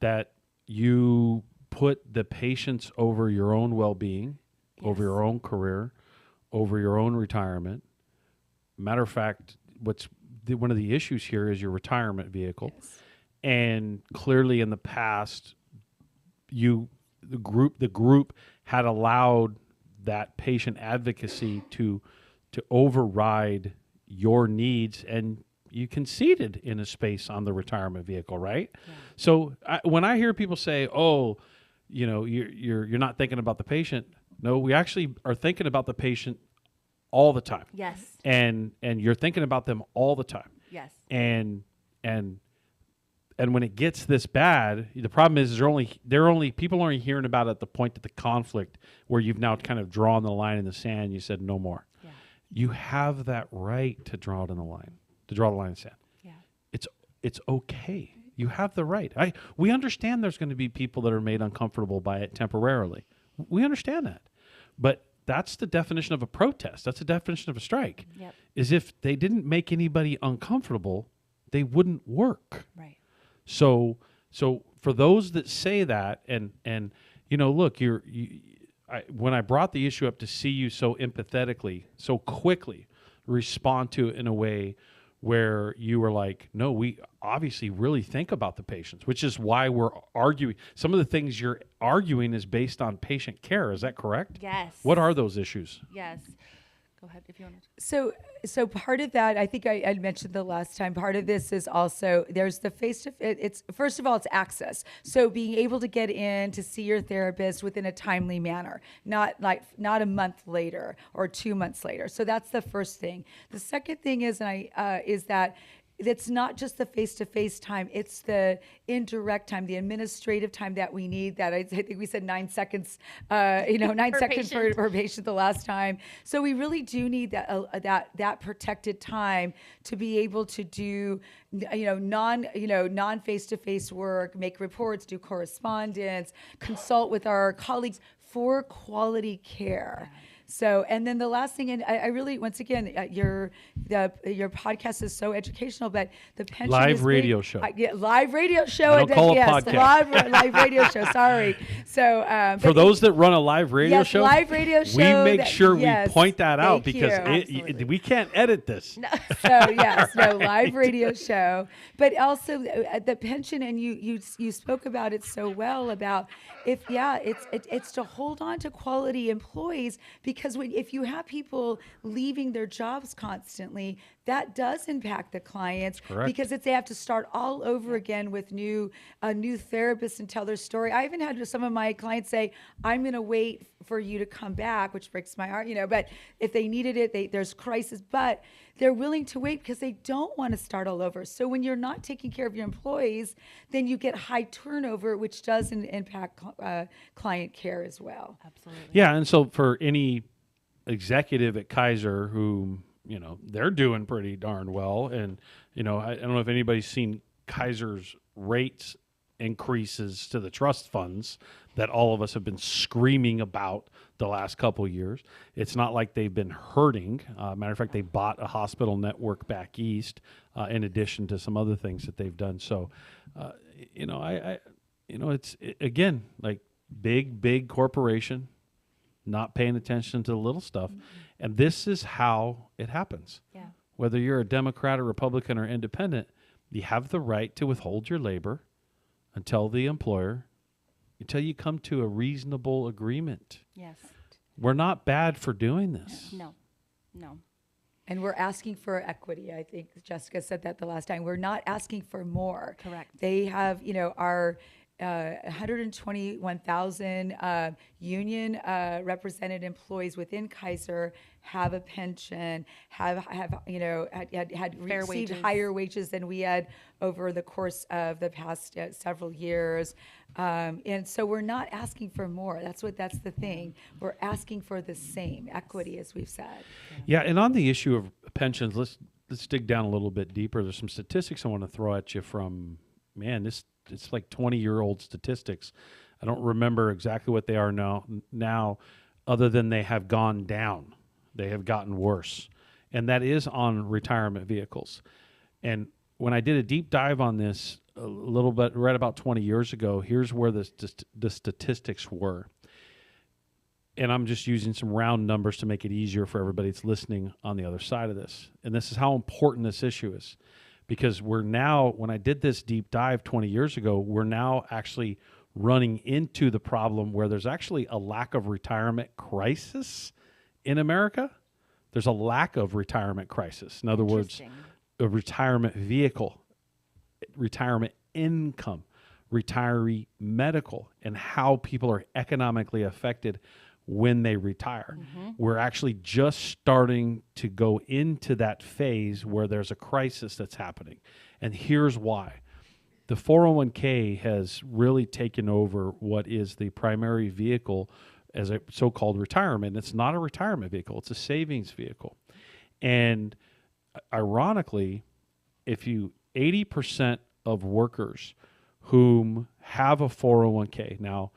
that you put the patients over your own well-being, over your own career, over your own retirement. Matter of fact, one of the issues here is your retirement vehicle. And clearly in the past, the group had allowed that patient advocacy to override your needs, and you conceded in a space on the retirement vehicle, right? Yeah. So when I hear people say, "Oh, you're not thinking about the patient," no, we actually are thinking about the patient all the time. Yes. And you're thinking about them all the time. Yes. And when it gets this bad, the problem is people only hearing about it at the point of the conflict where you've now kind of drawn the line in the sand. You said no more. Yeah. You have that right to draw it in the line. To draw the line in the sand. Yeah. It's okay. You have the right. We understand there's going to be people that are made uncomfortable by it temporarily. We understand that. But that's the definition of a protest. That's the definition of a strike. Yep. Is if they didn't make anybody uncomfortable, they wouldn't work. Right. So for those that say that, and look, when I brought the issue up to see you so empathetically, so quickly respond to it in a way where you were like, no, we obviously really think about the patients, which is why we're arguing. Some of the things you're arguing is based on patient care. Is that correct? Yes. What are those issues? Yes. Go ahead if you want to. So part of that, I think I mentioned the last time, part of this is also, there's the face-to-face, it's first of all, it's access. So being able to get in to see your therapist within a timely manner, not a month later or 2 months later. So that's the first thing. The second thing is that it's not just the face-to-face time, it's the indirect time, the administrative time that we need. That I think we said 9 seconds, 9 seconds per patient the last time. So we really do need that protected time to be able to do, non face-to-face work, make reports, do correspondence, consult with our colleagues for quality care. So, and then the last thing, and I really, once again, your podcast is so educational, but the pension live radio show. Live radio show. Don't call it podcast. Live radio show. Sorry. So for those that run a live radio show, live radio show. We make sure we point that out because we can't edit this. No. So live radio show, but also the pension, and you spoke about it so well about it's to hold on to quality employees. Because if you have people leaving their jobs constantly, that does impact the clients. Because they have to start all over again with new therapists and tell their story. I even had some of my clients say, "I'm going to wait for you to come back," which breaks my heart. But if they needed it, there's crisis, but they're willing to wait because they don't want to start all over. So when you're not taking care of your employees, then you get high turnover, which does impact client care as well. Absolutely. Yeah, and so for any executive at Kaiser who, they're doing pretty darn well, and I don't know if anybody's seen Kaiser's rates increases to the trust funds that all of us have been screaming about the last couple of years. It's not like they've been hurting. Matter of fact, they bought a hospital network back east, in addition to some other things that they've done. So, it's again, like big corporation not paying attention to the little stuff. And this is how it happens. Yeah. Whether you're a Democrat or Republican or independent, you have the right to withhold your labor until you come to a reasonable agreement. Yes. We're not bad for doing this. No. And we're asking for equity. I think Jessica said that the last time. We're not asking for more. Correct. They have, our 121,000 union represented employees within Kaiser have a pension, had Fair received wages. higher wages than we had over the course of the past several years. And so we're not asking for more. That's the thing. We're asking for the same equity, as we've said. Yeah, and on the issue of pensions, let's dig down a little bit deeper. There's some statistics I want to throw at you from, it's like 20-year-old statistics. I don't remember exactly what they are now, other than they have gone down. They have gotten worse. And that is on retirement vehicles. And when I did a deep dive on this a little bit, right about 20 years ago, here's where the statistics were. And I'm just using some round numbers to make it easier for everybody that's listening on the other side of this. And this is how important this issue is. Because we're now, when I did this deep dive 20 years ago, we're now actually running into the problem where there's actually a lack of retirement crisis in America. There's a lack of retirement crisis. In other words, a retirement vehicle, retirement income, retiree medical, and how people are economically affected when they retire. We're actually just starting to go into that phase where there's a crisis that's happening. And here's why. The 401k has really taken over what is the primary vehicle as a so-called retirement. It's not a retirement vehicle. It's a savings vehicle. And ironically, 80% of workers whom have a 401k, now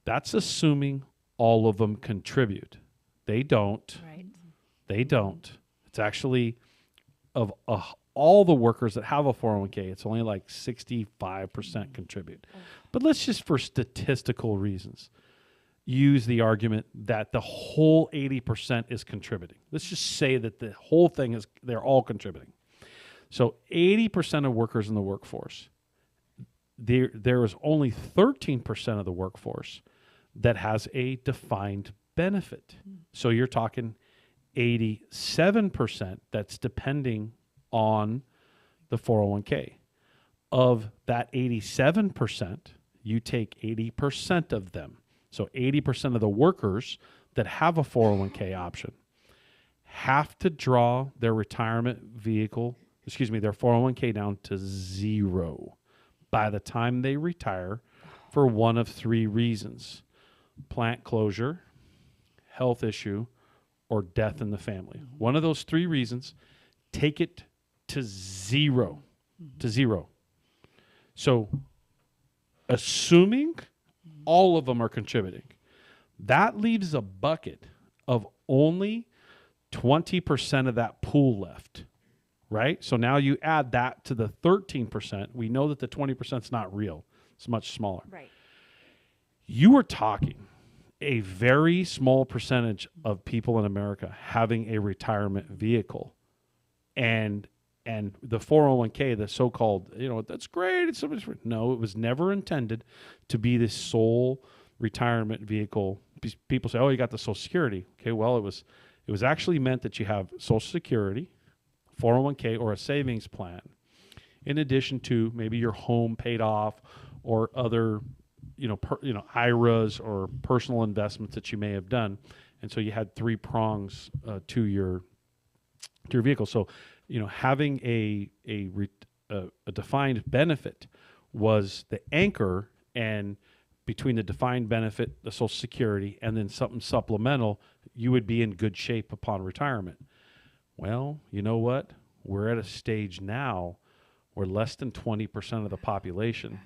that's assuming all of them contribute. They don't. Right. They don't. It's actually of all the workers that have a 401k, it's only like 65% contribute. But let's just, for statistical reasons, use the argument that the whole 80% is contributing. Let's just say that the whole thing is, they're all contributing. So 80% of workers in the workforce, there is only 13% of the workforce that has a defined benefit. So you're talking 87% that's depending on the 401k. Of that 87%, you take 80% of them. So 80% of the workers that have a 401k option have to draw their retirement vehicle, their 401k down to zero by the time they retire for one of three reasons: plant closure, health issue, or death in the family. One of those three reasons, take it to zero. To zero. So, assuming all of them are contributing, that leaves a bucket of only 20% of that pool left, right? So now you add that to the 13%. We know that the 20% is not real. It's much smaller. Right. You are talking a very small percentage of people in America having a retirement vehicle. And the 401k, the so-called, that's great. It's so much. No, it was never intended to be the sole retirement vehicle. People say, "Oh, you got the Social Security." Okay, well, it was actually meant that you have Social Security, 401k, or a savings plan, in addition to maybe your home paid off or other, IRAs or personal investments that you may have done. And so you had three prongs to your vehicle. So, having a defined benefit was the anchor, and between the defined benefit, the Social Security, and then something supplemental, you would be in good shape upon retirement. Well, you know what? We're at a stage now where less than 20% of the population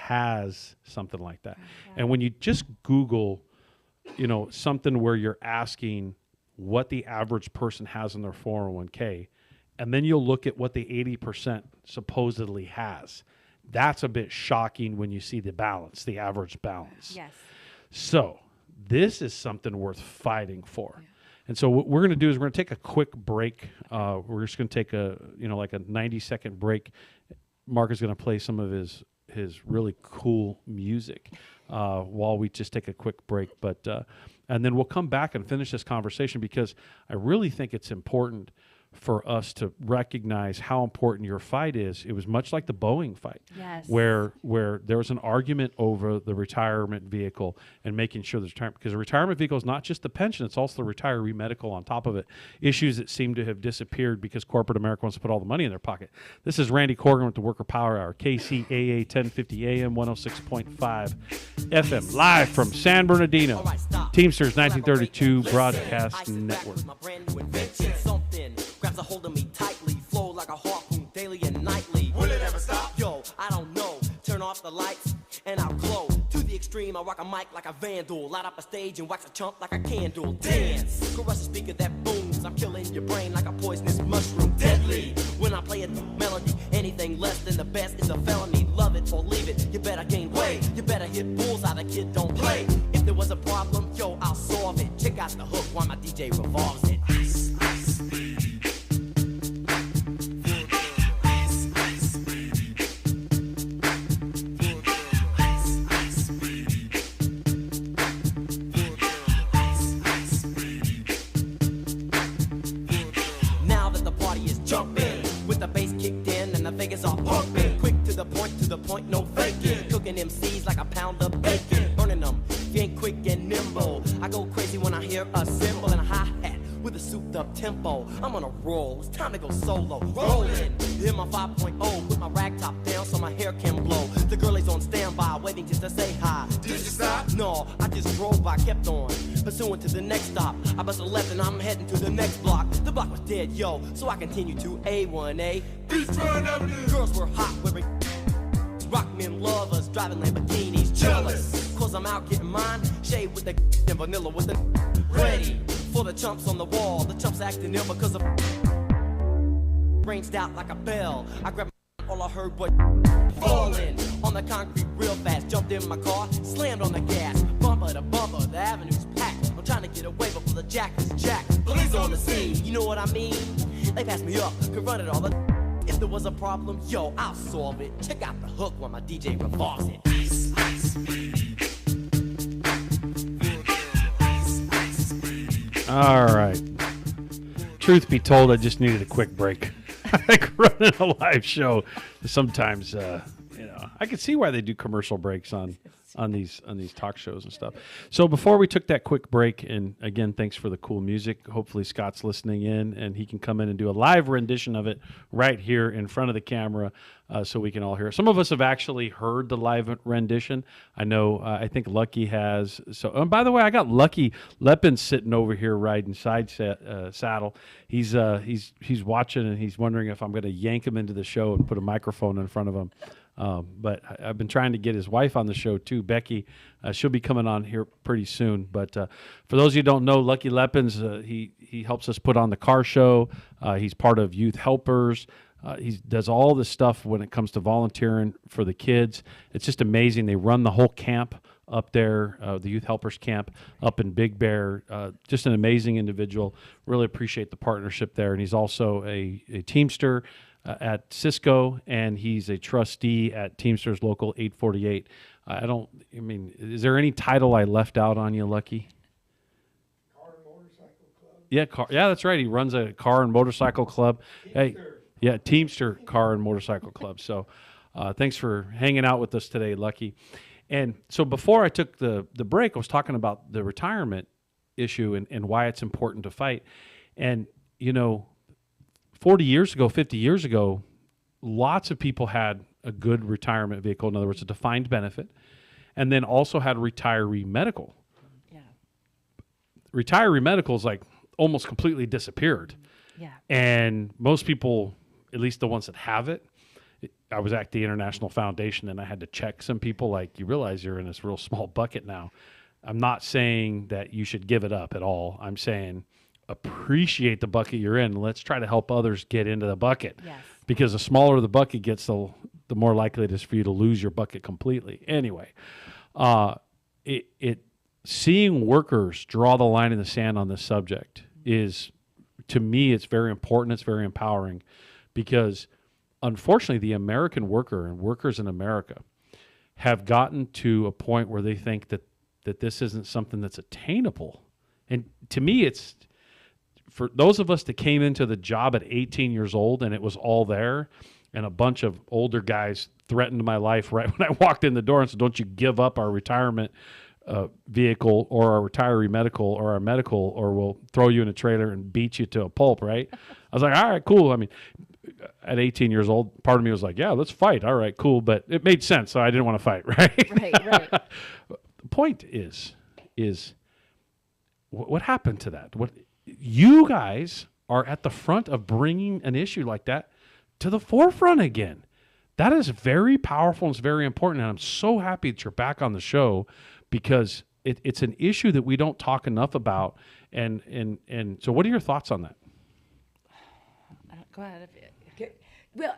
has something like that. And when you just Google, something where you're asking what the average person has in their 401k, and then you'll look at what the 80% supposedly has. That's a bit shocking when you see the balance, the average balance. Yes. So this is something worth fighting for. Yeah. And so what we're going to do is we're going to take a quick break. We're just going to take a 90-second break. Mark is going to play some of his really cool music while we just take a quick break. And then we'll come back and finish this conversation, because I really think it's important for us to recognize how important your fight is. It was much like the Boeing fight, where there was an argument over the retirement vehicle and making sure there's retirement, because the retirement vehicle is not just the pension, it's also the retiree medical on top of it. Issues that seem to have disappeared because corporate America wants to put all the money in their pocket. This is Randy Corrigan with the Worker Power Hour, KCAA 1050 AM, 106.5 FM, live from San Bernardino, Teamsters 1932 Broadcast Network. Grabs a hold of me tightly, flow like a harpoon daily and nightly. Will it ever stop? Yo, I don't know. Turn off the lights and I'll glow. To the extreme, I rock a mic like a vandal. Light up a stage and wax a chump like a candle. Dance, caress a speaker that booms. I'm killing your brain like a poisonous mushroom. Deadly, when I play a melody, anything less than the best is a felony. Love it or leave it, you better gain weight. You better hit bullseye, the kid don't play. If there was a problem, yo, I'll solve it. Check out the hook while my DJ revolves it. Ice, ice. Point, no faking. Cooking MCs like a pound of bacon. Burning them, being quick and nimble. I go crazy when I hear a cymbal and a hi-hat with a souped up tempo. I'm on a roll, it's time to go solo. Rolling, hit my 5.0 with my rag top down so my hair can blow. The girl is on standby, waiting just to say hi. Did you stop? No, I just drove by, kept on pursuing to the next stop. I bust a left and I'm heading to the next block. The block was dead, yo, so I continued to A1A. Beachfront Avenue. Girls were hot, wearing rock men lovers, driving Lamborghinis, jealous. Cause I'm out getting mine, shade with the and vanilla with the ready for the chumps on the wall. The chumps acting ill because of ranged out like a bell. I grabbed all I heard was falling on the concrete real fast. Jumped in my car, slammed on the gas. Bumper to bumper, the avenue's packed. I'm trying to get away before the jack is jacked. Police on the scene, you know what I mean? They passed me up, could run it all the. If there was a problem, yo, I'll solve it. Check out the hook while my DJ revolves it. Ice, ice. All right. Truth be told, I just needed a quick break. Like running a live show, sometimes, I can see why they do commercial breaks on these talk shows and stuff. So before we took that quick break, and again, thanks for the cool music. Hopefully Scott's listening in and he can come in and do a live rendition of it right here in front of the camera, so we can all hear it. Some of us have actually heard the live rendition. I know, I think Lucky has. So, and by the way, I got Lucky Lepin sitting over here riding saddle. He's watching and he's wondering if I'm going to yank him into the show and put a microphone in front of him. But I've been trying to get his wife on the show too, Becky. She'll be coming on here pretty soon. But for those of you who don't know, Lucky Lepins, he helps us put on the car show. He's part of Youth Helpers. He does all this stuff when it comes to volunteering for the kids. It's just amazing. They run the whole camp up there, the Youth Helpers camp up in Big Bear. Just an amazing individual. Really appreciate the partnership there. And he's also a Teamster at Cisco, and he's a trustee at Teamsters Local 848. Is there any title I left out on you, Lucky? Car and Motorcycle Club. Yeah, that's right. He runs a car and motorcycle club. Teamster Car and Motorcycle Club. So thanks for hanging out with us today, Lucky. And so before I took the break, I was talking about the retirement issue and why it's important to fight. And, 40 years ago, 50 years ago, lots of people had a good retirement vehicle. In other words, a defined benefit, and then also had retiree medical. Yeah. Retiree medical is like almost completely disappeared. Yeah. And most people, at least the ones that have it, I was at the International Foundation and I had to check some people. Like, you realize you're in this real small bucket now. I'm not saying that you should give it up at all. I'm saying appreciate the bucket you're in. Let's try to help others get into the bucket. Yes. Because the smaller the bucket gets, the more likely it is for you to lose your bucket completely. Anyway, seeing workers draw the line in the sand on this subject is, to me, it's very important. It's very empowering, because unfortunately, the American worker and workers in America have gotten to a point where they think that this isn't something that's attainable. And to me, it's for those of us that came into the job at 18 years old and it was all there, and a bunch of older guys threatened my life right when I walked in the door and said, don't you give up our retirement vehicle or our retiree medical or our medical, or we'll throw you in a trailer and beat you to a pulp, right? I was like, all right, cool. I mean, at 18 years old, part of me was like, yeah, let's fight. All right, cool. But it made sense, so I didn't want to fight, right? Right. The point is what happened to that? What you guys are at the front of bringing an issue like that to the forefront again. That is very powerful and it's very important. And I'm so happy that you're back on the show, because it's an issue that we don't talk enough about. And so what are your thoughts on that? Go ahead. Well,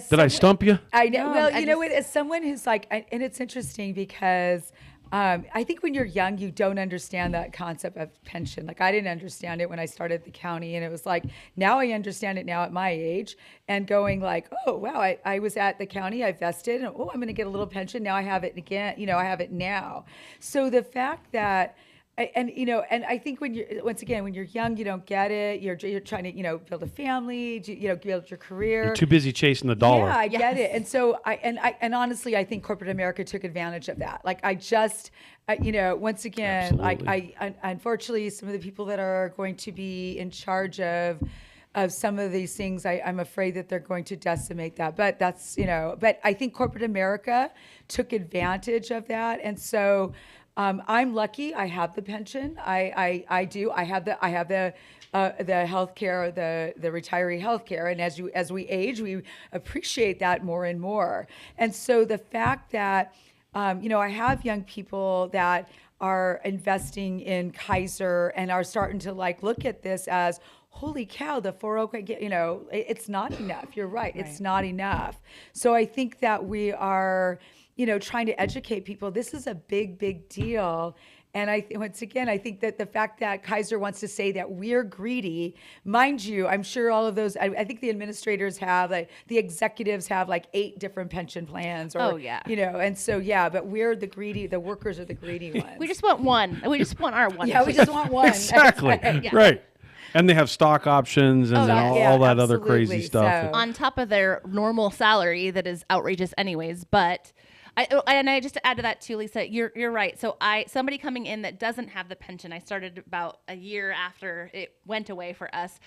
Did I stump you? I know. No, Well, I you know what? As someone who's like, and it's interesting because I think when you're young, you don't understand that concept of pension. Like, I didn't understand it when I started at the county, and it was like, now I understand it now at my age, and going like, oh, wow, I was at the county, I vested, and oh, I'm going to get a little pension. Now I have it again. I have it now. So the fact that, and I think when you're young, you don't get it. You're trying to, build a family, build your career. You're too busy chasing the dollar. Yeah, I get it. And so and honestly, I think corporate America took advantage of that. Like, I just, once again, Absolutely. I unfortunately, some of the people that are going to be in charge of some of these things, I'm afraid that they're going to decimate that. But that's, but I think corporate America took advantage of that. And so, I'm lucky. I have the pension. I do. I have the health care, the retiree health care. And as we age, we appreciate that more and more. And so the fact that, I have young people that are investing in Kaiser and are starting to look at this as, holy cow, the 401k, it's not enough. You're right. It's not enough. So I think that we are, trying to educate people. This is a big, big deal. And once again, I think that the fact that Kaiser wants to say that we're greedy, mind you, I'm sure all of those, I think the administrators have, the executives have 8 different pension plans. Or, and so, but we're the greedy, the workers are the greedy ones. We just want one. We just want our one. Yeah, we just want one. Exactly. Right. And they have stock options and all that other crazy stuff. On top of their normal salary that is outrageous anyways, but... I just to add to that too, Lisa, you're right. So somebody coming in that doesn't have the pension, I started about a year after it went away for us.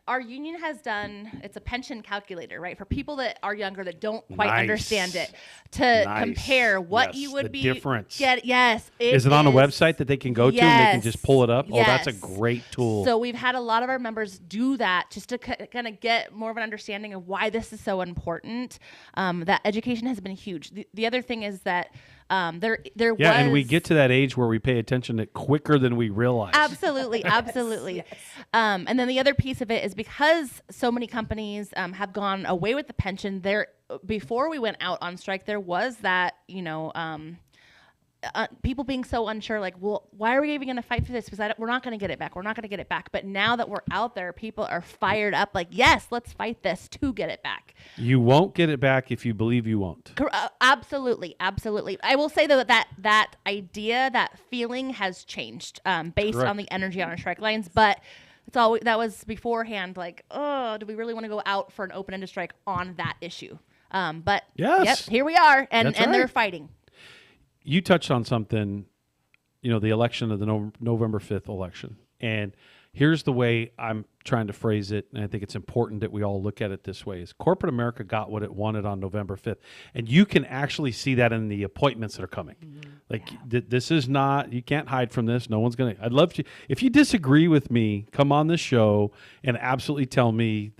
Our union has done, it's a pension calculator, right? For people that are younger that don't quite understand it, to compare what you would be difference. Yes. Is it on a website that they can go to and they can just pull it up? Yes. Oh, that's a great tool. So we've had a lot of our members do that just to kind of get more of an understanding of why this is so important. That education has been huge. The other thing is that there was... Yeah, and we get to that age where we pay attention to quicker than we realize. Absolutely. Yes. And then the other piece of it is because so many companies have gone away with the pension, before we went out on strike, there was that, people being so unsure, well, why are we even going to fight for this? Because we're not going to get it back. We're not going to get it back. But now that we're out there, people are fired up yes, let's fight this to get it back. You won't get it back if you believe you won't. Absolutely. I will say, though, that idea, that feeling has changed based on the energy on our strike lines. But that was beforehand, do we really want to go out for an open-ended strike on that issue? But yep, here we are, and they're fighting. You touched on something, the election of the November 5th election. And here's the way I'm trying to phrase it, and I think it's important that we all look at it this way, is corporate America got what it wanted on November 5th. And you can actually see that in the appointments that are coming. Mm-hmm. Like this is not, you can't hide from this. No one's going to, I'd love to, if you disagree with me, come on the show and absolutely tell me,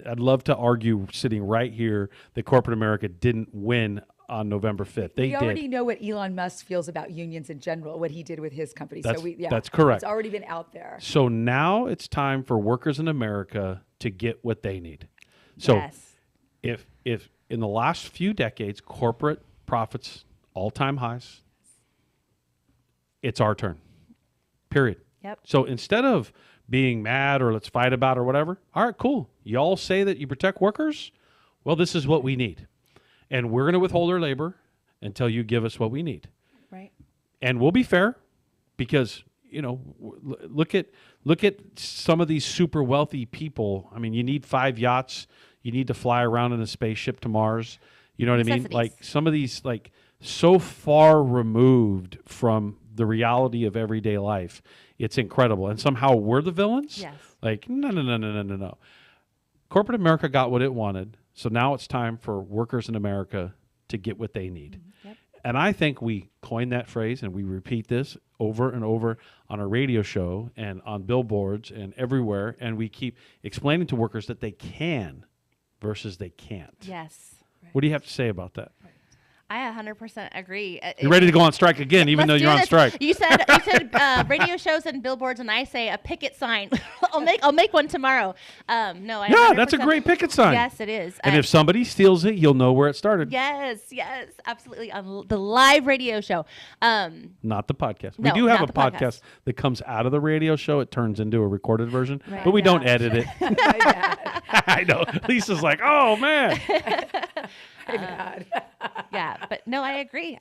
I'd love to argue sitting right here that corporate America didn't win on November 5th. They we already did. know what Elon Musk feels about unions in general, what he did with his company. That's correct. It's already been out there. So now it's time for workers in America to get what they need. So if in the last few decades, corporate profits, all-time highs, it's our turn, period. Yep. So instead of being mad or let's fight about or whatever, all right, cool. You all say that you protect workers. Well, this is what we need. And we're going to withhold our labor until you give us what we need. Right. And we'll be fair because, you know, look at some of these super wealthy people. I mean, you need 5 yachts. You need to fly around in a spaceship to Mars. You know what I mean? Like some of these, like so far removed from the reality of everyday life. It's incredible. And somehow we're the villains? Yes. Like, no. Corporate America got what it wanted. So now it's time for workers in America to get what they need. Yep. And I think we coined that phrase and we repeat this over and over on our radio show and on billboards and everywhere. And we keep explaining to workers that they can versus they can't. Yes. What do you have to say about that? I 100% agree. You're ready to go on strike again, even though you're on strike. You said radio shows and billboards, and I say a picket sign. I'll make one tomorrow. No, I yeah, that's a great picket sign. Yes, it is. And if somebody steals it, you'll know where it started. Yes, absolutely. On the live radio show. Not the podcast. No, we do have a not the podcast that comes out of the radio show. It turns into a recorded version, Right. but we don't Yeah. edit it. I know. Lisa's like, oh, man. Yeah, but no, I agree.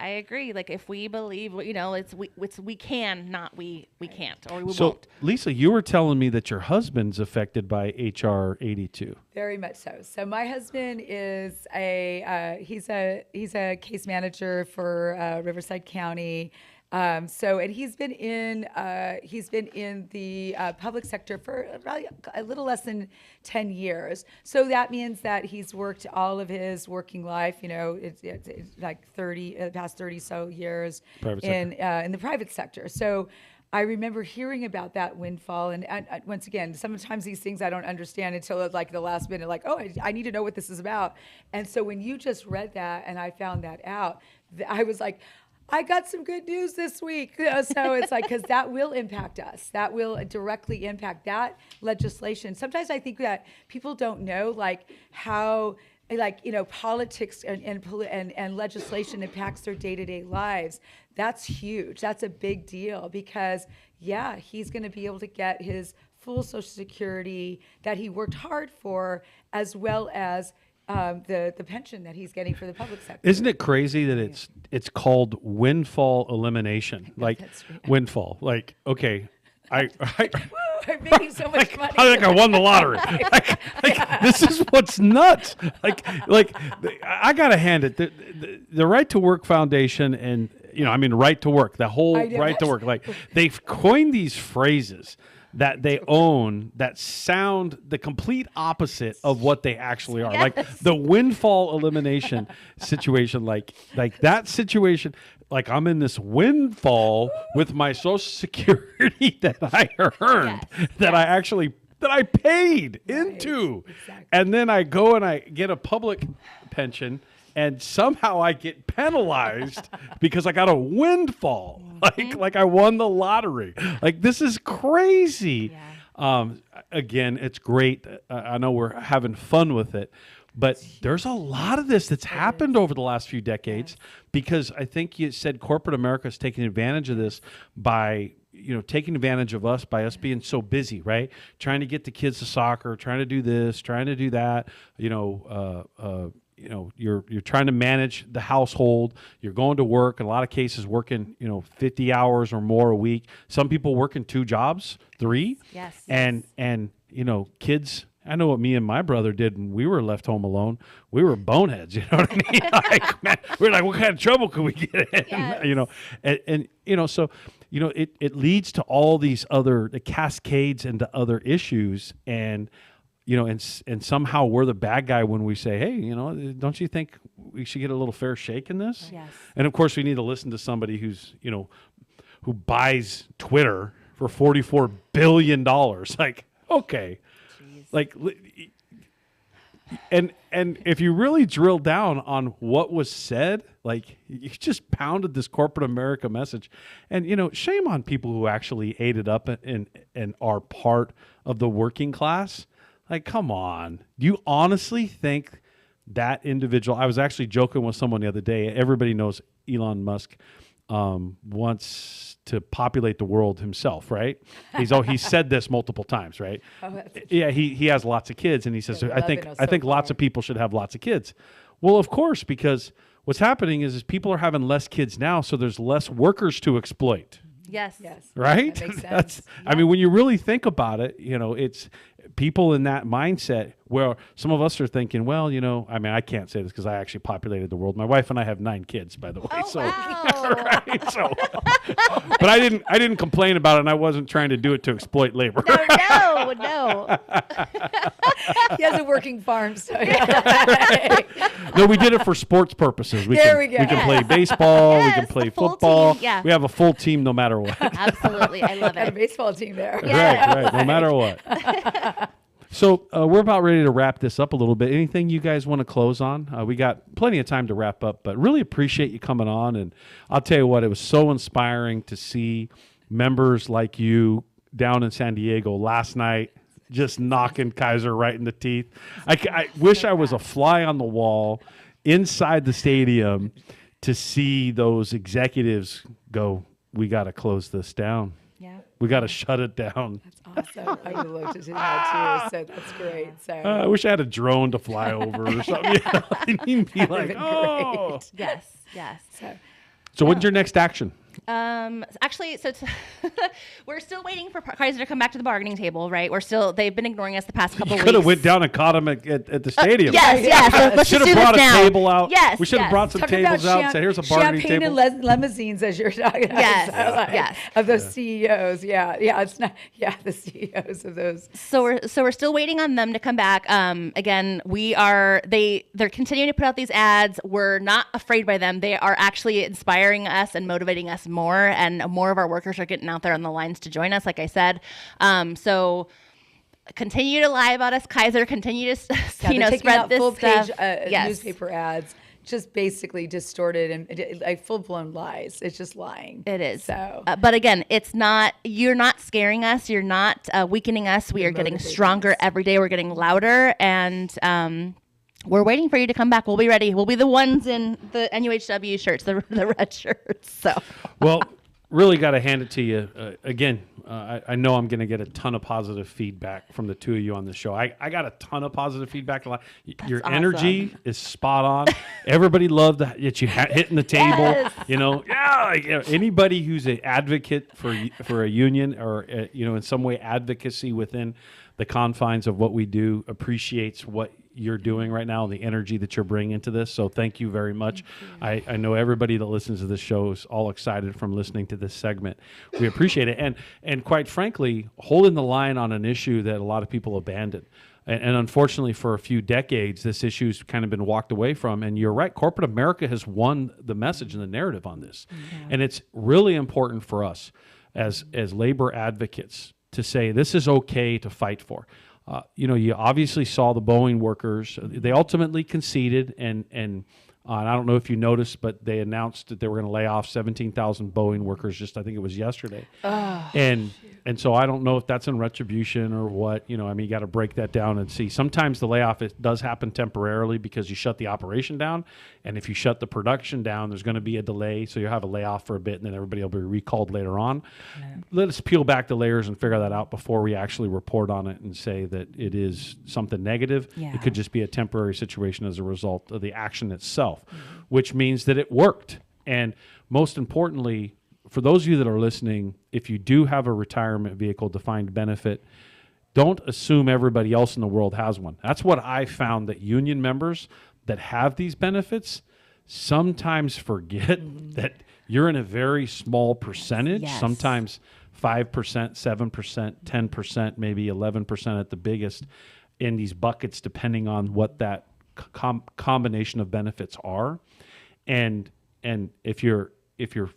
Like if we believe, you know, it's we can, not we can't, or we So, won't. Lisa, you were telling me that your husband's affected by HR 82. Very much so. So my husband is he's a case manager for Riverside County. And he's been in the public sector for a little less than 10 years. So that means that he's worked all of his working life. You know, it's like past 30 so years in the private sector. So I remember hearing about that windfall, and once again, sometimes these things I don't understand until like the last minute, like, oh, I need to know what this is about. And so when you just read that and I found that out, I was like, I got some good news this week. So it's like, because that will impact us. That will directly impact that legislation. Sometimes I think that people don't know like how, like, you know, politics and legislation impacts their day-to-day lives. That's huge. That's a big deal because, yeah, he's going to be able to get his full Social Security that he worked hard for, as well as the pension that he's getting for the public sector. Isn't it crazy that it's called windfall elimination? Like windfall. Like, okay, I'm making so much money. I think I won the lottery. This is what's nuts. Like I gotta hand it. The Right to Work Foundation and Right to Work. The whole Right to Work. Like they've coined these phrases that they own that sound the complete opposite of what they actually are. Yes. Like the windfall elimination situation, like that situation, like I'm in this windfall with my Social Security that I earned, that I paid into. Exactly. And then I go and I get a public pension and somehow I get penalized because I got a windfall, like I won the lottery. Like this is crazy. Yeah. Again, it's great. I know we're having fun with it, but there's a lot of this that's happened over the last few decades because I think you said corporate America is taking advantage of this by taking advantage of us by us being so busy, right? Trying to get the kids to soccer, trying to do this, trying to do that. You're trying to manage the household. You're going to work. In a lot of cases, working 50 hours or more a week. Some people working 2 jobs, 3. Yes. And kids. I know what me and my brother did when we were left home alone. We were boneheads. You know what I mean? Like, man, we're like, what kind of trouble could we get in? Yes. So it leads to all these it cascades into other issues. And and somehow we're the bad guy when we say, hey, don't you think we should get a little fair shake in this? Yes. And of course, we need to listen to somebody who's, who buys Twitter for $44 billion. Like, okay. Jeez. Like, and if you really drill down on what was said, like, you just pounded this corporate America message. And, shame on people who actually ate it up and are part of the working class. Like, come on. Do you honestly think that individual? I was actually joking with someone the other day. Everybody knows Elon Musk wants to populate the world himself, right? He said this multiple times, right? Yeah, he has lots of kids, and he says, I think lots of people should have lots of kids. Well, of course, because what's happening is people are having less kids now, so there's less workers to exploit. Yes. Right? That makes sense. I mean, when you really think about it, it's people in that mindset where some of us are thinking, well, I can't say this because I actually populated the world. My wife and I have 9 kids, by the way. Right? So, but I didn't complain about it, and I wasn't trying to do it to exploit labor. No. He has a working farm, so No, we did it for sports purposes. We go. We can play baseball. Yes, we can play the full football. team, yeah. We have a full team no matter what. Absolutely. I love a it. baseball team there. Right. No matter what. So we're about ready to wrap this up a little bit. Anything you guys want to close on? We got plenty of time to wrap up, but really appreciate you coming on. And I'll tell you what, it was so inspiring to see members like you down in San Diego last night, just knocking Kaiser right in the teeth. I wish I was a fly on the wall inside the stadium to see those executives go, we got to close this down. Yeah. We got to shut it down. That's awesome. I would love to do that too. So that's great. So I wish I had a drone to fly over or something. And he'd be like, oh. Yes. So when's your next action? Actually, we're still waiting for Kaiser to come back to the bargaining table, right? They've been ignoring us the past couple You weeks. could have went down and caught him at the stadium. Yes. Let's should just have do brought this a now. table out. Yes. We should have brought some tables out and said, here's a bargaining champagne table. and limousines, as you're talking about. Yes. Of those CEOs. Yeah. It's not. Yeah, the CEOs of those. So we're still waiting on them to come back. Again, they're continuing to put out these ads. We're not afraid by them. They are actually inspiring us and motivating us more, and more of our workers are getting out there on the lines to join us, like I said. So continue to lie about us, Kaiser. Continue to spread this full stuff. page newspaper ads, just basically distorted and like full-blown lies. It's just lying. It is. So, but again, you're not scaring us. You're not weakening us. We are getting stronger every day. We're getting louder, and we're waiting for you to come back. We'll be ready. We'll be the ones in the NUHW shirts, the red shirts. So. Well, really got to hand it to you. Again, I know I'm going to get a ton of positive feedback from the two of you on the show. I got a ton of positive feedback. Your awesome. Energy is spot on. Everybody loved that you hitting the table. Yes. Anybody who's an advocate for a union or in some way advocacy within the confines of what we do appreciates what you're doing right now and the energy that you're bringing into this. So thank you very much. I know everybody that listens to this show is all excited from listening to this segment. We appreciate it. And quite frankly, holding the line on an issue that a lot of people abandoned. And unfortunately, for a few decades, this issue's kind of been walked away from. And you're right, corporate America has won the message and the narrative on this. Mm-hmm. And it's really important for us as labor advocates to say this is okay to fight for. You obviously saw the Boeing workers. They ultimately conceded, and I don't know if you noticed, but they announced that they were going to lay off 17,000 Boeing workers. I think it was yesterday. And so I don't know if that's in retribution or what. You got to break that down and see. Sometimes the layoff it does happen temporarily because you shut the operation down, and if you shut the production down, there's going to be a delay. So you'll have a layoff for a bit, and then everybody will be recalled later on. Yeah. Let us peel back the layers and figure that out before we actually report on it and say that it is something negative. Yeah. It could just be a temporary situation as a result of the action itself, which means that it worked. And most importantly, for those of you that are listening, if you do have a retirement vehicle defined benefit, don't assume everybody else in the world has one. That's what I found, that union members that have these benefits sometimes forget that you're in a very small percentage, sometimes 5%, 7%, 10%, maybe 11% at the biggest. in these buckets depending on what that combination of benefits are. And if you're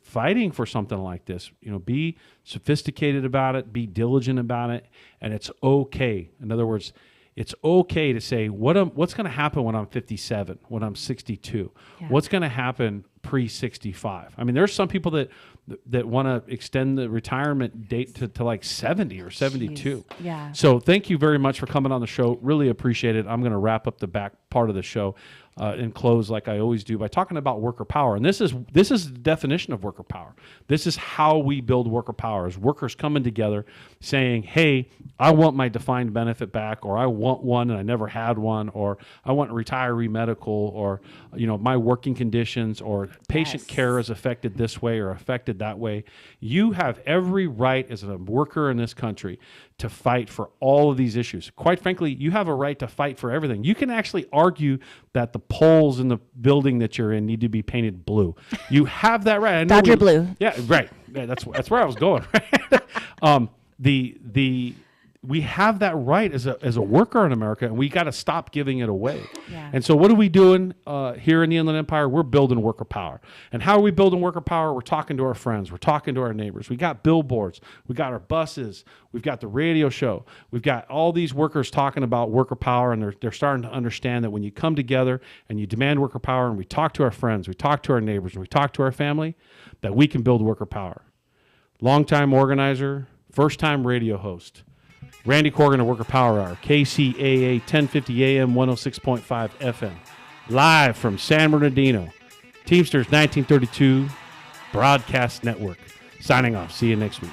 fighting for something like this, be sophisticated about it, be diligent about it, and it's okay. In other words, it's okay to say what's going to happen when I'm 57, when I'm 62, what's going to happen pre-65. I mean, there's some people that want to extend the retirement date to like 70 or 72. Jeez. Yeah. So thank you very much for coming on the show. Really appreciate it. I'm going to wrap up the back part of the show and close like I always do by talking about worker power. And this is the definition of worker power. This is how we build worker power, is workers coming together saying, hey, I want my defined benefit back, or I want one and I never had one, or I want retiree medical, or my working conditions, or patient care is affected this way or affected that way. You have every right as a worker in this country to fight for all of these issues. Quite frankly, you have a right to fight for everything. You can actually argue that the poles in the building that you're in need to be painted blue. You have that right. I know Dodger blue. Yeah, right. Yeah, that's where I was going. We have that right as a worker in America, and we got to stop giving it away. Yeah. And so what are we doing here in the Inland Empire? We're building worker power. And how are we building worker power? We're talking to our friends. We're talking to our neighbors. We got billboards. We got our buses. We've got the radio show. We've got all these workers talking about worker power, and they're starting to understand that when you come together and you demand worker power, and we talk to our friends, we talk to our neighbors, and we talk to our family, that we can build worker power. Longtime organizer, first-time radio host, Randy Corrigan of Worker Power Hour, KCAA 1050 AM, 106.5 FM, live from San Bernardino, Teamsters 1932 Broadcast Network. Signing off. See you next week.